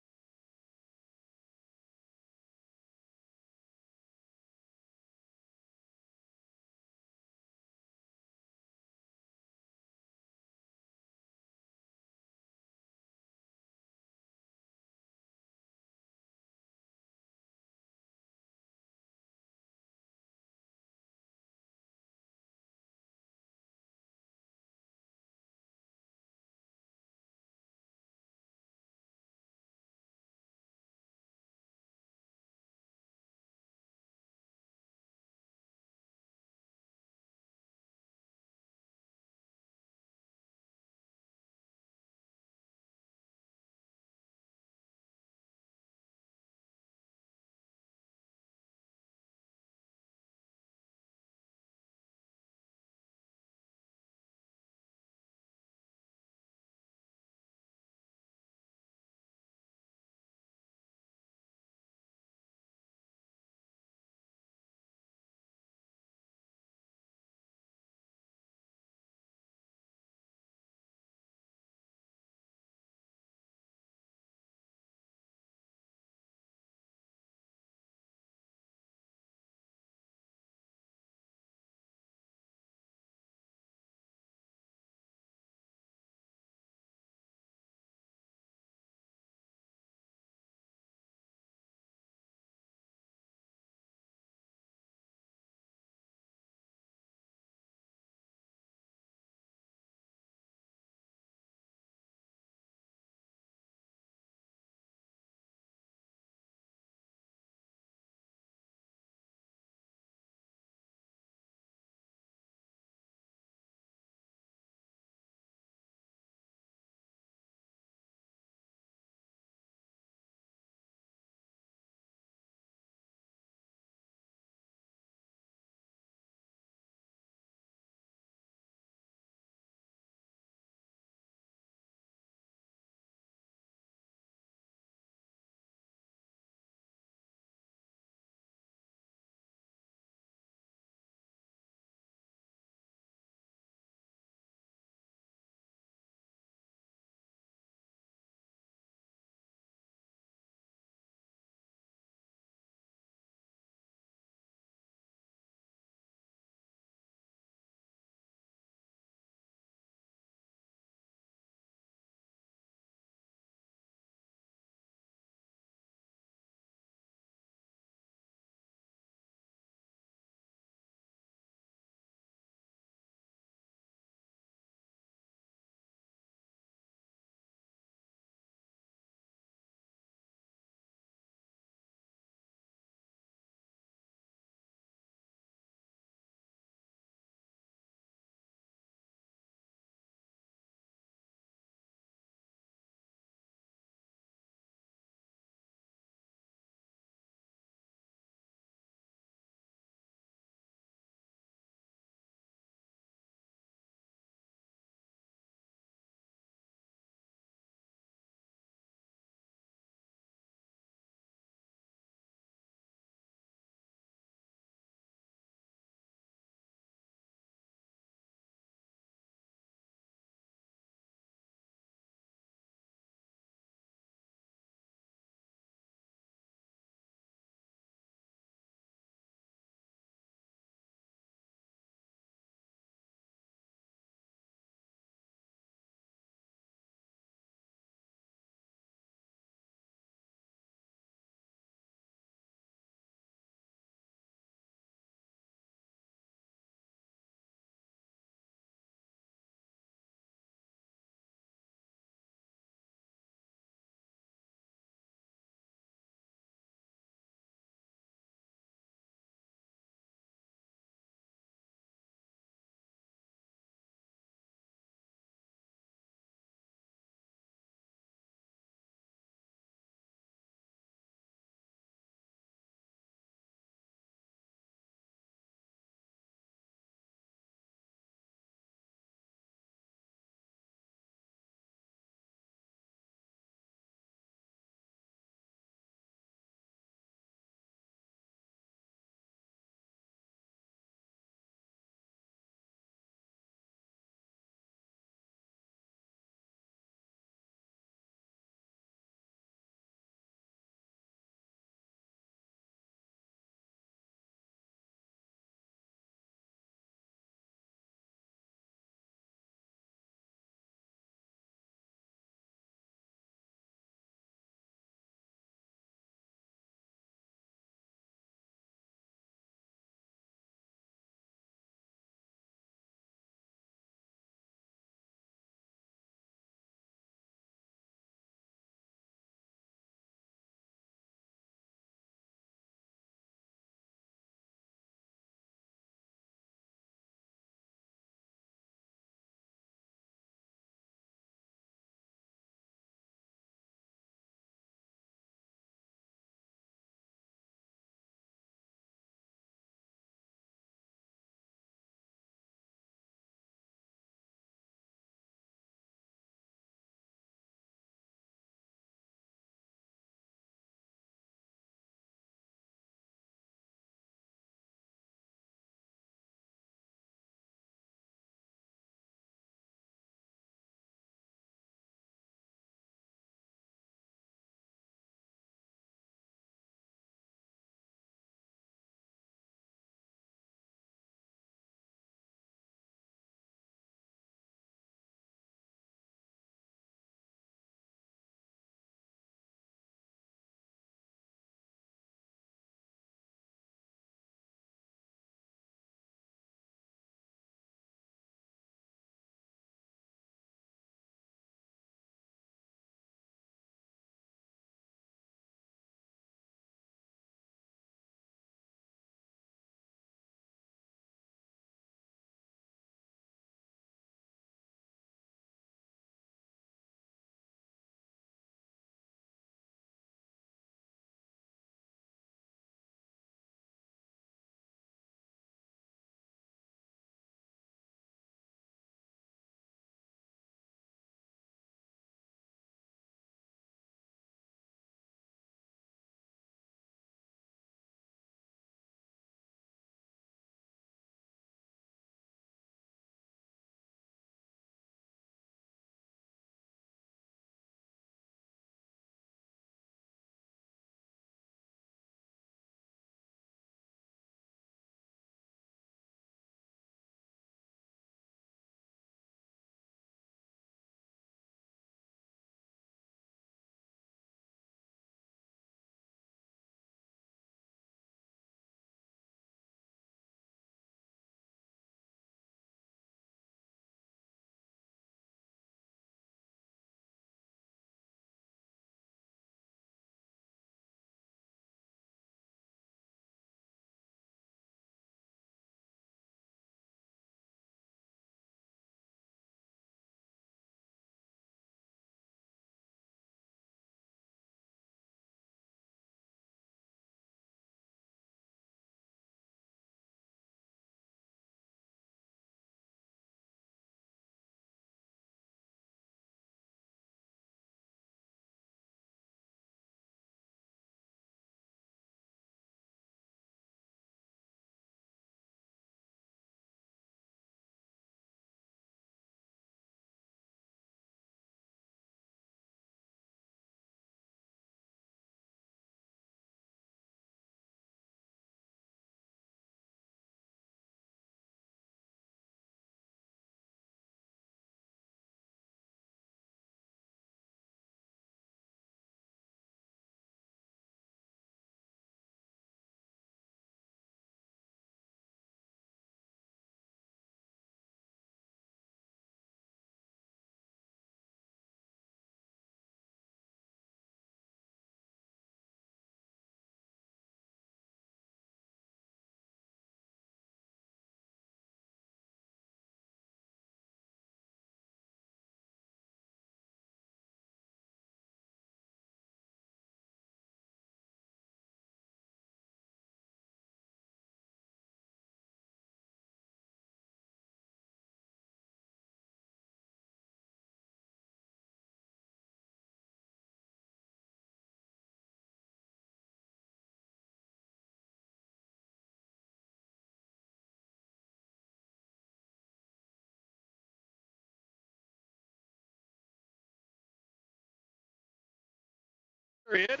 period.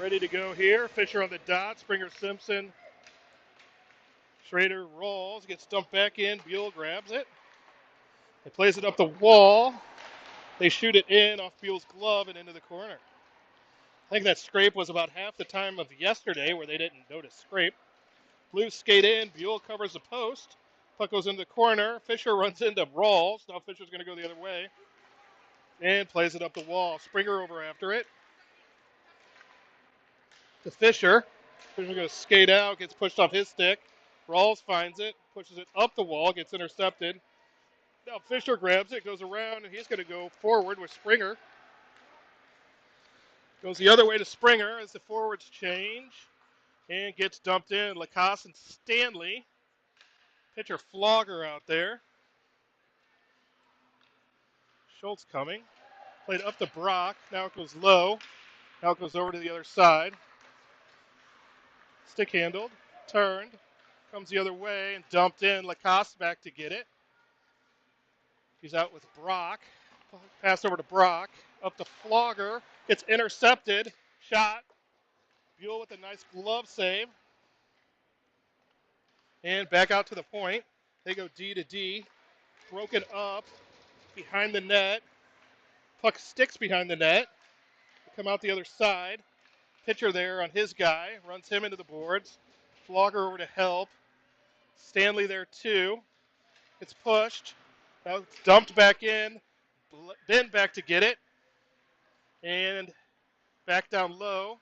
Ready to go here. Fisher on the dot. Springer, Simpson. Schrader rolls. Gets dumped back in. Buell grabs it. He plays it up the wall. They shoot it in off Buell's glove and into the corner. I think that scrape was about half the time of yesterday where they didn't notice scrape. Blues skate in. Buell covers the post. Puck goes into the corner. Fisher runs into Rawls. Now Fisher's going to go the other way. And plays it up the wall. Springer over after it. To Fisher. Fisher's going to skate out. Gets pushed off his stick. Rawls finds it. Pushes it up the wall. Gets intercepted. Now Fisher grabs it. Goes around. And he's going to go forward with Springer. Goes the other way to Springer as the forwards change. And gets dumped in. Lacoste and Stanley. Pitcher Flogger out there. Schultz coming. Played up to Brock. Now it goes low. Now it goes over to the other side. Stick handled. Turned. Comes the other way and dumped in. Lacoste back to get it. He's out with Brock. Pass over to Brock. Up to Flogger. Gets intercepted. Shot. Buell with a nice glove save. And back out to the point. They go D to D. Broken up behind the net. Puck sticks behind the net. They come out the other side. Pitcher there on his guy. Runs him into the boards. Flogger over to help. Stanley there too. It's pushed. Now it's dumped back in. Then back to get it. And back down low.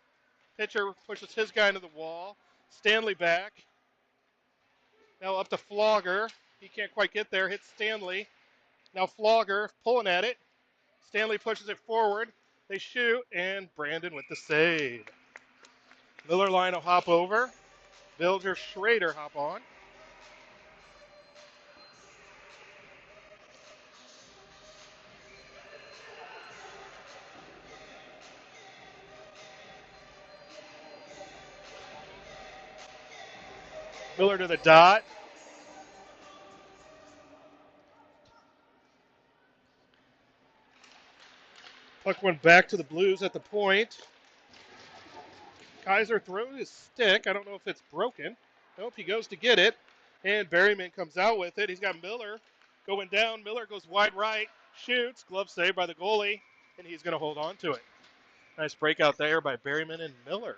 Pitcher pushes his guy into the wall. Stanley back. Now up to Flogger. He can't quite get there. Hits Stanley. Now Flogger pulling at it. Stanley pushes it forward. They shoot, and Brandon with the save. Miller line will hop over. Bilger, Schrader hop on. Miller to the dot. Puck went back to the Blues at the point. Kaiser throws his stick. I don't know if it's broken. Nope, he goes to get it. And Berryman comes out with it. He's got Miller going down. Miller goes wide right. Shoots. Glove saved by the goalie. And he's going to hold on to it. Nice breakout there by Berryman and Miller.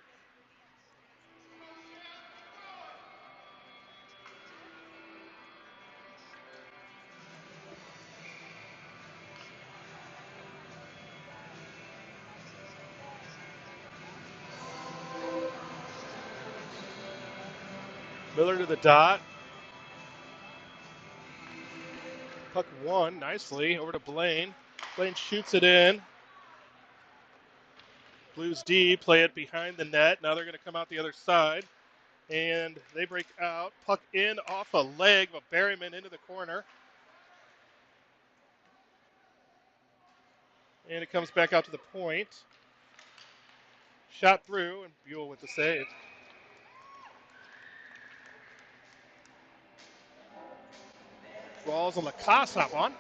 Miller to the dot. Puck won nicely over to Blaine. Blaine shoots it in. Blues D play it behind the net. Now they're going to come out the other side. And they break out. Puck in off a leg of Berryman into the corner. And it comes back out to the point. Shot through, and Buell with the save. Rawls and Lacoste hop on.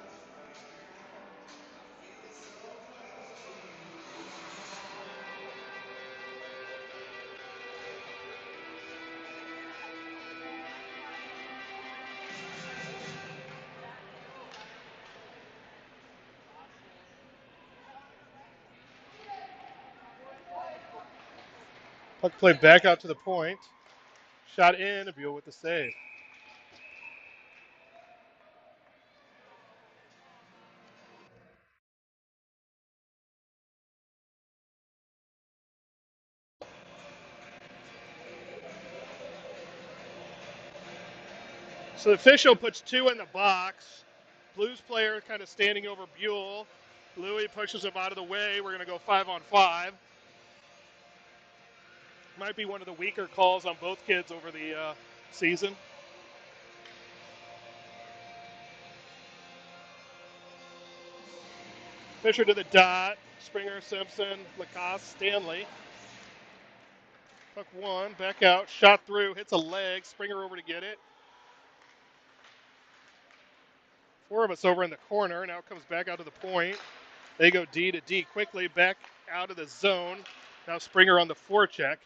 Puck played back out to the point. Shot in, and Buell with the save. So the official puts 2 in the box. Blues player kind of standing over Buell. Louis pushes him out of the way. We're going to go 5-on-5. Might be one of the weaker calls on both kids over the season. Fisher to the dot. Springer, Simpson, Lacoste, Stanley. Puck one, back out, shot through, hits a leg. Springer over to get it. 4 of us over in the corner. Now it comes back out to the point. They go D to D quickly, back out of the zone. Now Springer on the forecheck.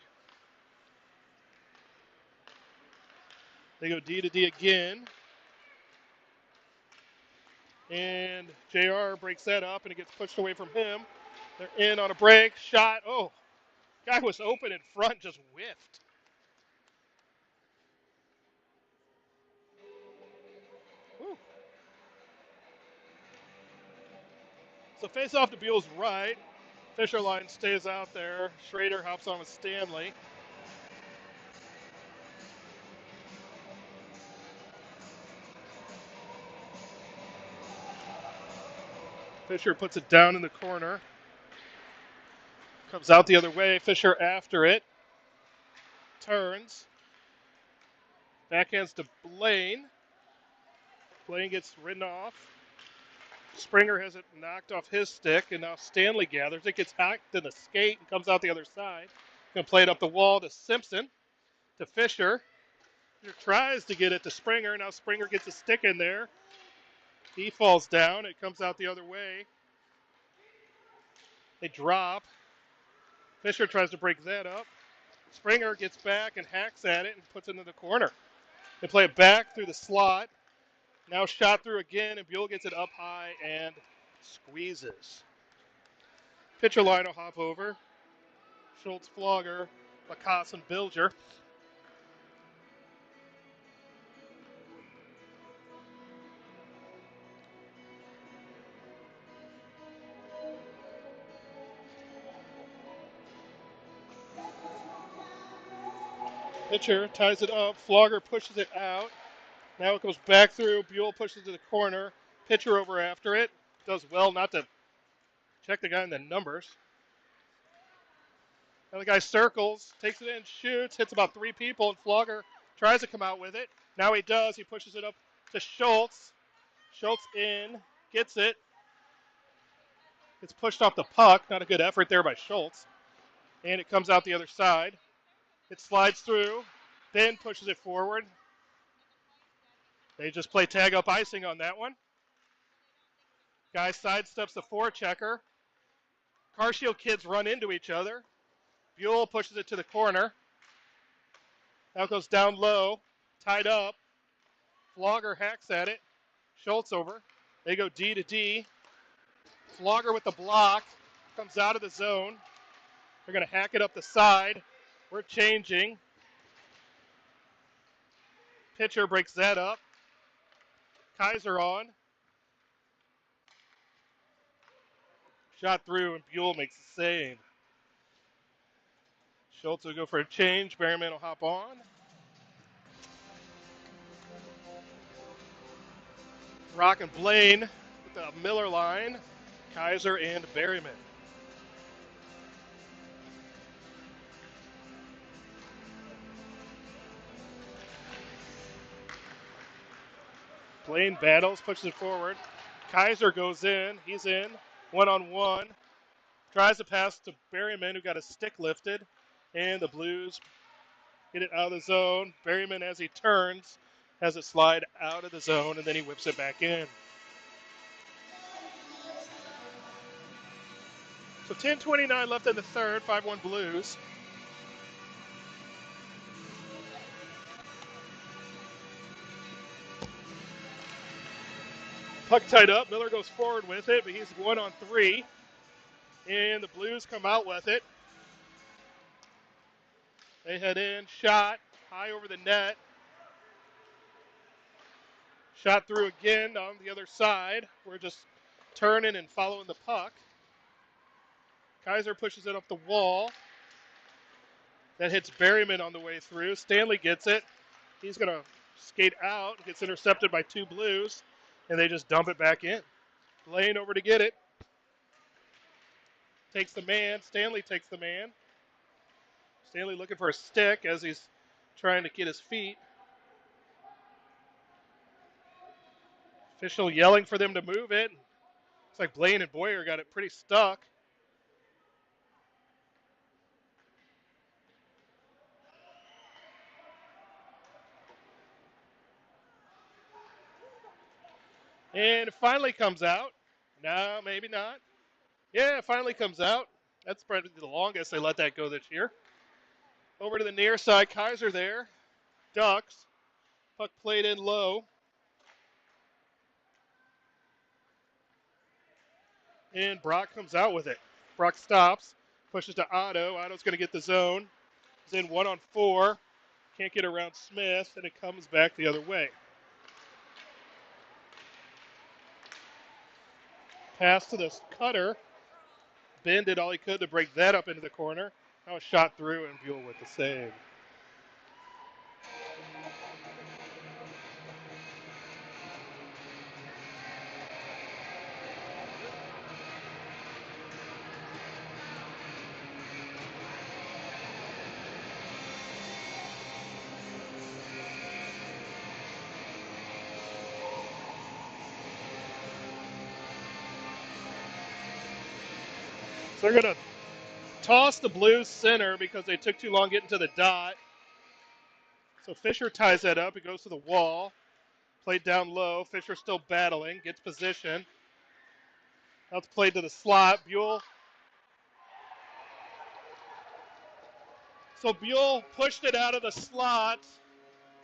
They go D to D again. And JR breaks that up, and it gets pushed away from him. They're in on a break. Shot. Oh, guy was open in front, just whiffed. Whew. So face off to Buell's right. Fisher line stays out there. Schrader hops on with Stanley. Fisher puts it down in the corner. Comes out the other way. Fisher after it. Turns. Backhands to Blaine. Blaine gets ridden off. Springer has it knocked off his stick, and now Stanley gathers. It gets hacked in the skate and comes out the other side. Going to play it up the wall to Simpson. To Fisher. Fisher tries to get it to Springer. Now Springer gets a stick in there. He falls down. It comes out the other way. They drop. Fisher tries to break that up. Springer gets back and hacks at it and puts it into the corner. They play it back through the slot. Now shot through again, and Buell gets it up high and squeezes. Pitcher line will hop over. Schultz, Flogger, Lacasse, and Bilger. Pitcher ties it up. Flogger pushes it out. Now it goes back through. Buell pushes it to the corner. Pitcher over after it. Does well not to check the guy in the numbers. Now the guy circles, takes it in, shoots, hits about 3 people, and Flogger tries to come out with it. Now he does. He pushes it up to Schultz. Schultz in, gets it. It's pushed off the puck. Not a good effort there by Schultz. And it comes out the other side. It slides through, then pushes it forward. They just play tag up icing on that one. Guy sidesteps the forechecker. Carshield kids run into each other. Buell pushes it to the corner. Now it goes down low, tied up. Flogger hacks at it. Schultz over. They go D to D. Flogger with the block. Comes out of the zone. They're going to hack it up the side. We're changing. Pitcher breaks that up. Kaiser on. Shot through, and Buell makes the save. Schultz will go for a change. Berryman will hop on. Rock and Blaine with the Miller line. Kaiser and Berryman. Blaine battles, pushes it forward. Kaiser goes in. He's in. 1-on-1. Tries to pass to Berryman, who got his stick lifted. And the Blues get it out of the zone. Berryman, as he turns, has it slide out of the zone, and then he whips it back in. So 10:29 left in the third. 5-1 Blues. Puck tied up. Miller goes forward with it, but he's 1-on-3. And the Blues come out with it. They head in. Shot high over the net. Shot through again on the other side. We're just turning and following the puck. Kaiser pushes it up the wall. That hits Berryman on the way through. Stanley gets it. He's going to skate out. Gets intercepted by 2 Blues. And they just dump it back in. Blaine over to get it. Takes the man. Stanley takes the man. Stanley looking for a stick as he's trying to get his feet. Official yelling for them to move it. Looks like Blaine and Boyer got it pretty stuck. And it finally comes out. No, maybe not. Yeah, it finally comes out. That's probably the longest they let that go this year. Over to the near side, Kaiser there. Ducks. Puck played in low. And Brock comes out with it. Brock stops, pushes to Otto. Otto's going to get the zone. He's in 1-on-4. Can't get around Smith, and it comes back the other way. Pass to the cutter. Ben did all he could to break that up into the corner. That was shot through, and Buell with the save. So they're going to toss the Blues center because they took too long getting to the dot. So Fisher ties that up. It goes to the wall. Played down low. Fisher still battling. Gets position. Now it's played to the slot. Buell. So Buell pushed it out of the slot,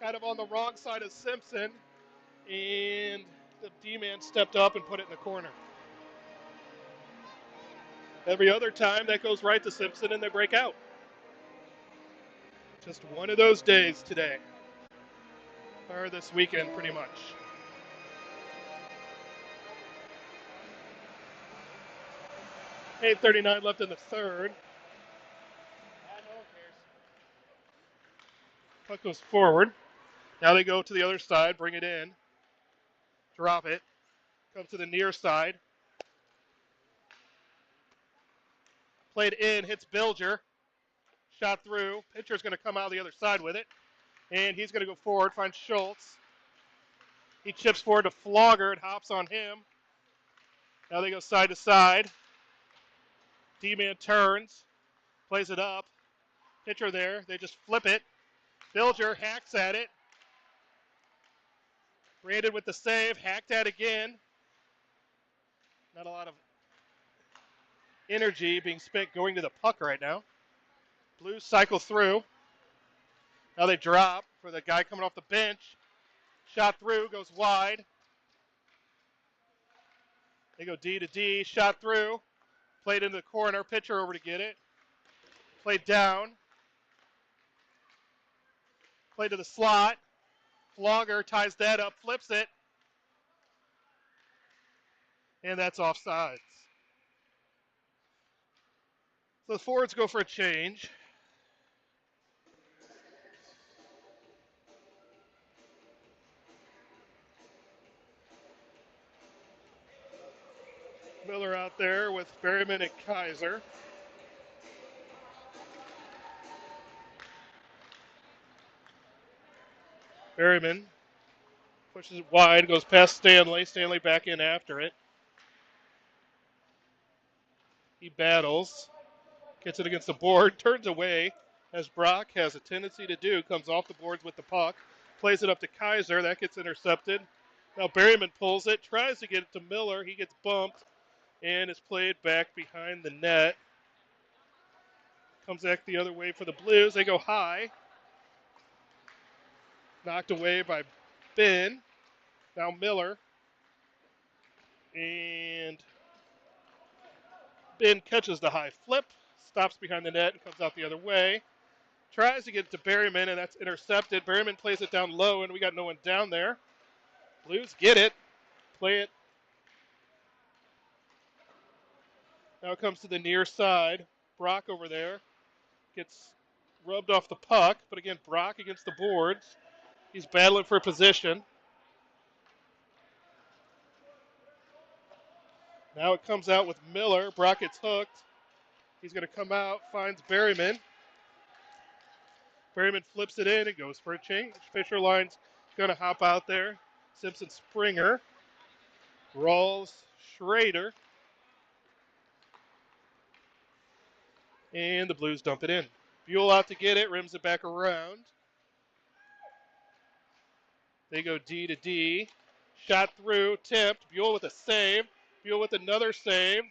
kind of on the wrong side of Simpson. And the D-man stepped up and put it in the corner. Every other time, that goes right to Simpson, and they break out. Just one of those days today. Or this weekend, pretty much. $8:39 left in the third. Puck goes forward. Now they go to the other side, bring it in. Drop it. Come to the near side. Played in, hits Bilger. Shot through. Pitcher's going to come out the other side with it. And he's going to go forward, find Schultz. He chips forward to Flogger. It hops on him. Now they go side to side. D-man turns. Plays it up. Pitcher there. They just flip it. Bilger hacks at it. Brandon with the save. Hacked at again. Not a lot of energy being spent going to the puck right now. Blues cycle through. Now they drop for the guy coming off the bench. Shot through. Goes wide. They go D to D. Shot through. Played into the corner. Pitcher over to get it. Played down. Played to the slot. Flogger ties that up. Flips it. And that's offsides. So the forwards go for a change. Miller out there with Berryman and Kaiser. Berryman pushes it wide, goes past Stanley. Stanley back in after it. He battles, gets it against the board, turns away, as Brock has a tendency to do, comes off the boards with the puck, plays it up to Kaiser. That gets intercepted. Now Berryman pulls it, tries to get it to Miller. He gets bumped and is played back behind the net. Comes back the other way for the Blues. They go high. Knocked away by Ben. Now Miller. And Ben catches the high flip. Stops behind the net and comes out the other way. Tries to get it to Berryman, and that's intercepted. Berryman plays it down low, and we got no one down there. Blues get it. Play it. Now it comes to the near side. Brock over there gets rubbed off the puck, but again, Brock against the boards. He's battling for position. Now it comes out with Miller. Brock gets hooked. He's going to come out, finds Berryman. Berryman flips it in and goes for a change. Fisher line's going to hop out there. Simpson Springer. Rawls Schrader. And the Blues dump it in. Buell out to get it, rims it back around. They go D to D. Shot through, tipped. Buell with a save. Buell with another save.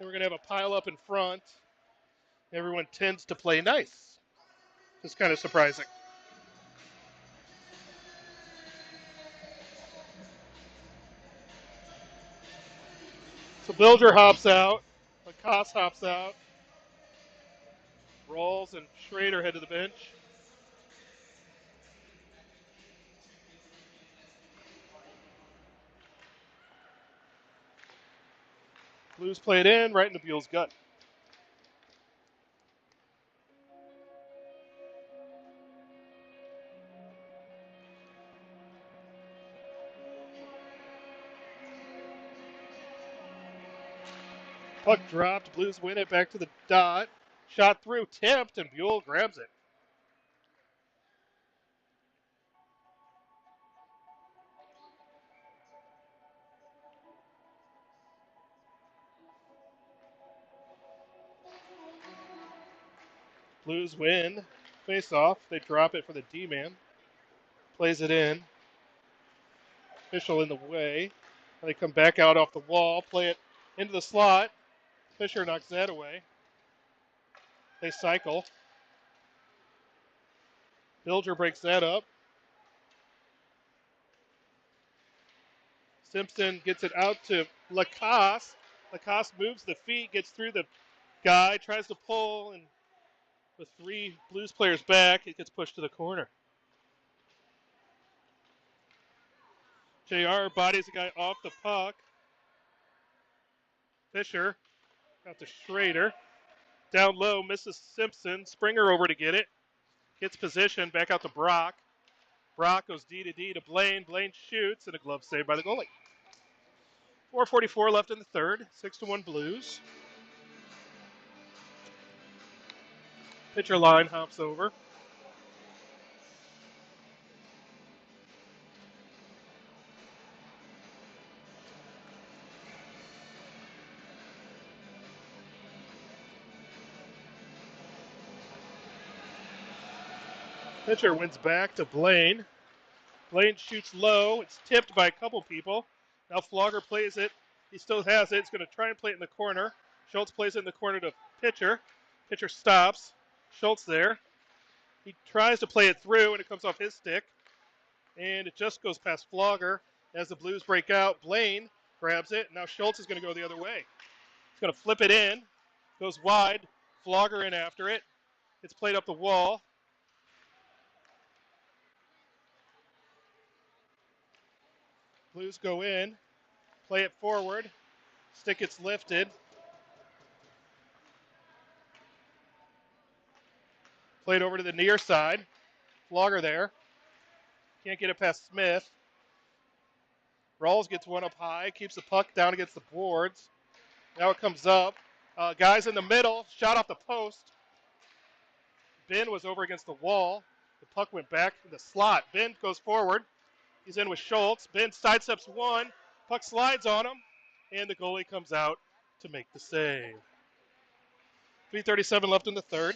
Then we're going to have a pile up in front. Everyone tends to play nice. Just kind of surprising. So Bilger hops out. Lacoste hops out. Rolls and Schrader head to the bench. Blues play it in right into Buell's gut. Puck dropped. Blues win it back to the dot. Shot through, tipped, and Buell grabs it. Blues win. Face off. They drop it for the D-man. Plays it in. Official in the way. They come back out off the wall. Play it into the slot. Fisher knocks that away. They cycle. Bilger breaks that up. Simpson gets it out to Lacoste. Lacoste moves the feet, gets through the guy, tries to pull, and with 3 Blues players back, it gets pushed to the corner. JR bodies the guy off the puck. Fisher got to Schrader. Down low, misses Simpson. Springer over to get it. Gets position, back out to Brock. Brock goes D to D to Blaine. Blaine shoots, and a glove save by the goalie. 4:44 left in the third. 6-1 Blues. Pitcher line hops over. Pitcher wins back to Blaine. Blaine shoots low. It's tipped by a couple people. Now Flogger plays it. He still has it. He's going to try and play it in the corner. Schultz plays it in the corner to Pitcher. Pitcher stops. Schultz there. He tries to play it through, and it comes off his stick. And it just goes past Flogger. As the Blues break out, Blaine grabs it. Now Schultz is going to go the other way. He's going to flip it in. Goes wide. Flogger in after it. It's played up the wall. Blues go in. Play it forward. Stick gets lifted. Played over to the near side. Flogger there. Can't get it past Smith. Rawls gets one up high. Keeps the puck down against the boards. Now it comes up. Guys in the middle. Shot off the post. Ben was over against the wall. The puck went back in the slot. Ben goes forward. He's in with Schultz. Ben sidesteps one. Puck slides on him. And the goalie comes out to make the save. 3:37 left in the third.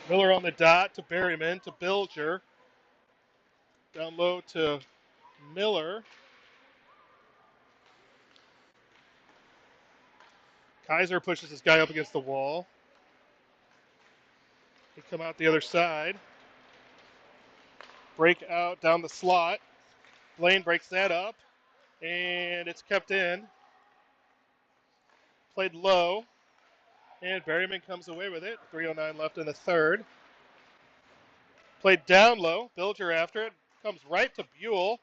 Miller on the dot to Berryman to Bilger. Down low to Miller. Kaiser pushes this guy up against the wall. They come out the other side. Break out down the slot. Blaine breaks that up. And it's kept in. Played low. And Berryman comes away with it. 3:09 left in the third. Played down low. Bilger after it. Comes right to Buell.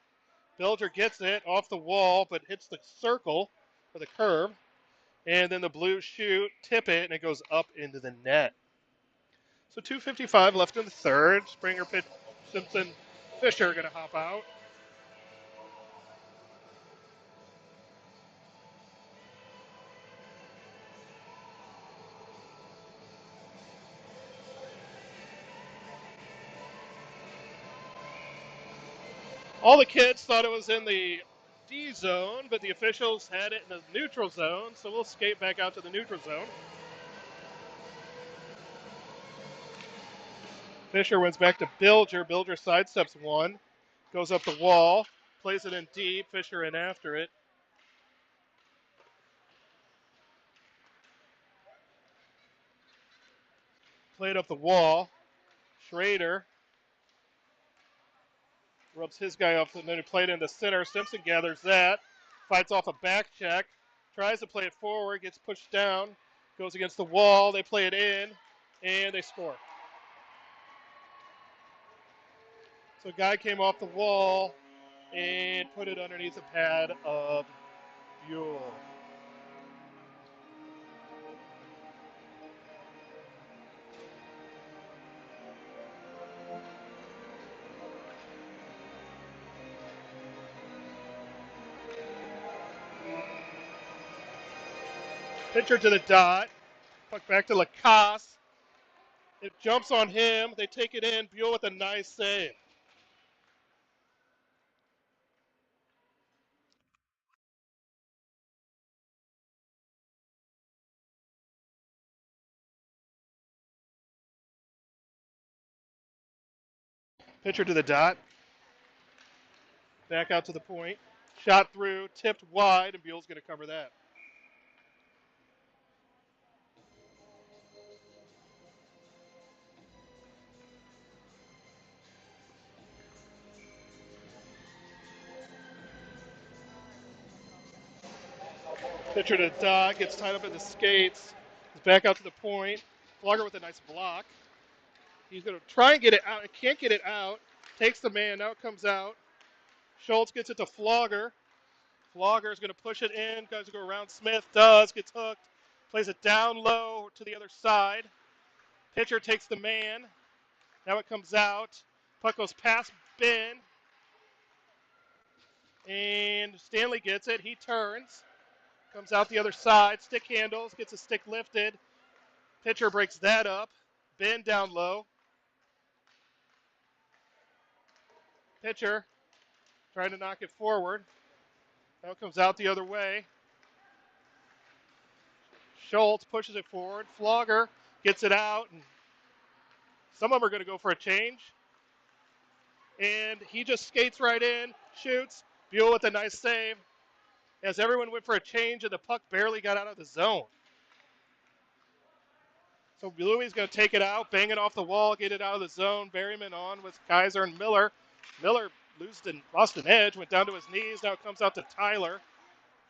Bilger gets it off the wall, but hits the circle for the curve. And then the Blues shoot, tip it, and it goes up into the net. So 2:55 left in the third. Springer, Pitt, Simpson, Fisher are going to hop out. All the kids thought it was in the D zone, but the officials had it in the neutral zone, so we'll skate back out to the neutral zone. Fisher wins back to Bilger. Bilger sidesteps one, goes up the wall, plays it in deep. Fisher in after it. Played up the wall. Schrader rubs his guy off, and then he played into center. Simpson gathers that, fights off a back check, tries to play it forward, gets pushed down, goes against the wall. They play it in, and they score. So a guy came off the wall and put it underneath the pad of Buell. Pitcher to the dot. Puck back to Lacasse. It jumps on him. They take it in. Buell with a nice save. Pitcher to the dot. Back out to the point. Shot through, tipped wide, and Buell's going to cover that. Pitcher to the dot, gets tied up in the skates. He's back out to the point. Flogger with a nice block. He's going to try and get it out. Can't get it out. Takes the man. Now it comes out. Schultz gets it to Flogger. Flogger is going to push it in. Guys go around Smith. Does. Gets hooked. Plays it down low to the other side. Pitcher takes the man. Now it comes out. Puck goes past Ben. And Stanley gets it. He turns. Comes out the other side. Stick handles. Gets a stick lifted. Pitcher breaks that up. Ben down low. Pitcher trying to knock it forward. Now it comes out the other way. Schultz pushes it forward. Flogger gets it out. And some of them are going to go for a change. And he just skates right in, shoots. Buell with a nice save. As everyone went for a change, and the puck barely got out of the zone. So Louis is going to take it out, bang it off the wall, get it out of the zone. Berryman on with Kaiser and Miller. Miller lost an edge, went down to his knees. Now it comes out to Tyler.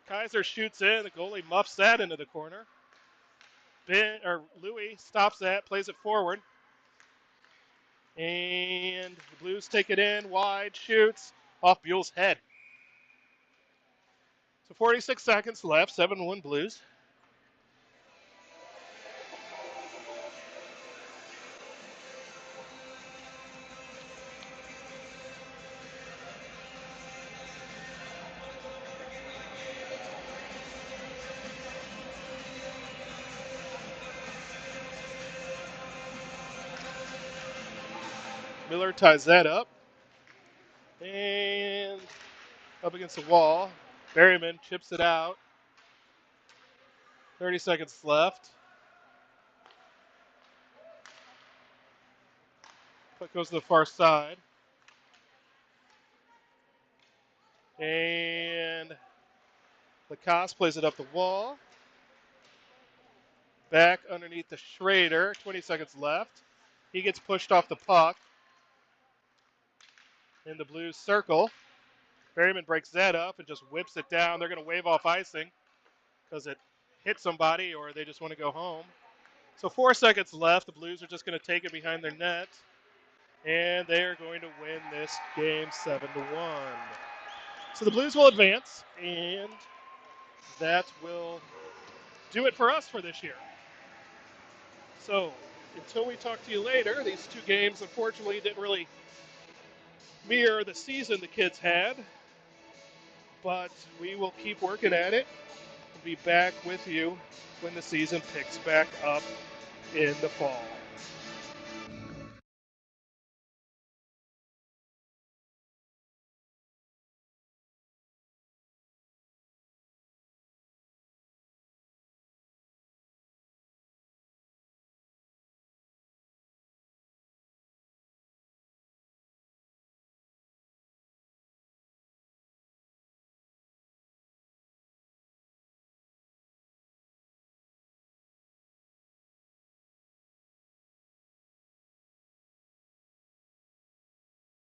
Kaiser shoots in. The goalie muffs that into the corner. Louis stops that, plays it forward. And the Blues take it in, wide, shoots, off Buell's head. So 46 seconds left, 7-1 Blues. Miller ties that up. And up against the wall. Berryman chips it out. 30 seconds left. Puck goes to the far side. And Lacasse plays it up the wall. Back underneath the Schrader. 20 seconds left. He gets pushed off the puck. In the Blues circle. Berryman breaks that up and just whips it down. They're going to wave off icing because it hit somebody or they just want to go home. So 4 seconds left. The Blues are just going to take it behind their net. And they are going to win this game 7-1. So the Blues will advance, and that will do it for us for this year. So until we talk to you later, these two games unfortunately didn't really mirror the season the kids had, but we will keep working at it. We'll be back with you when the season picks back up in the fall.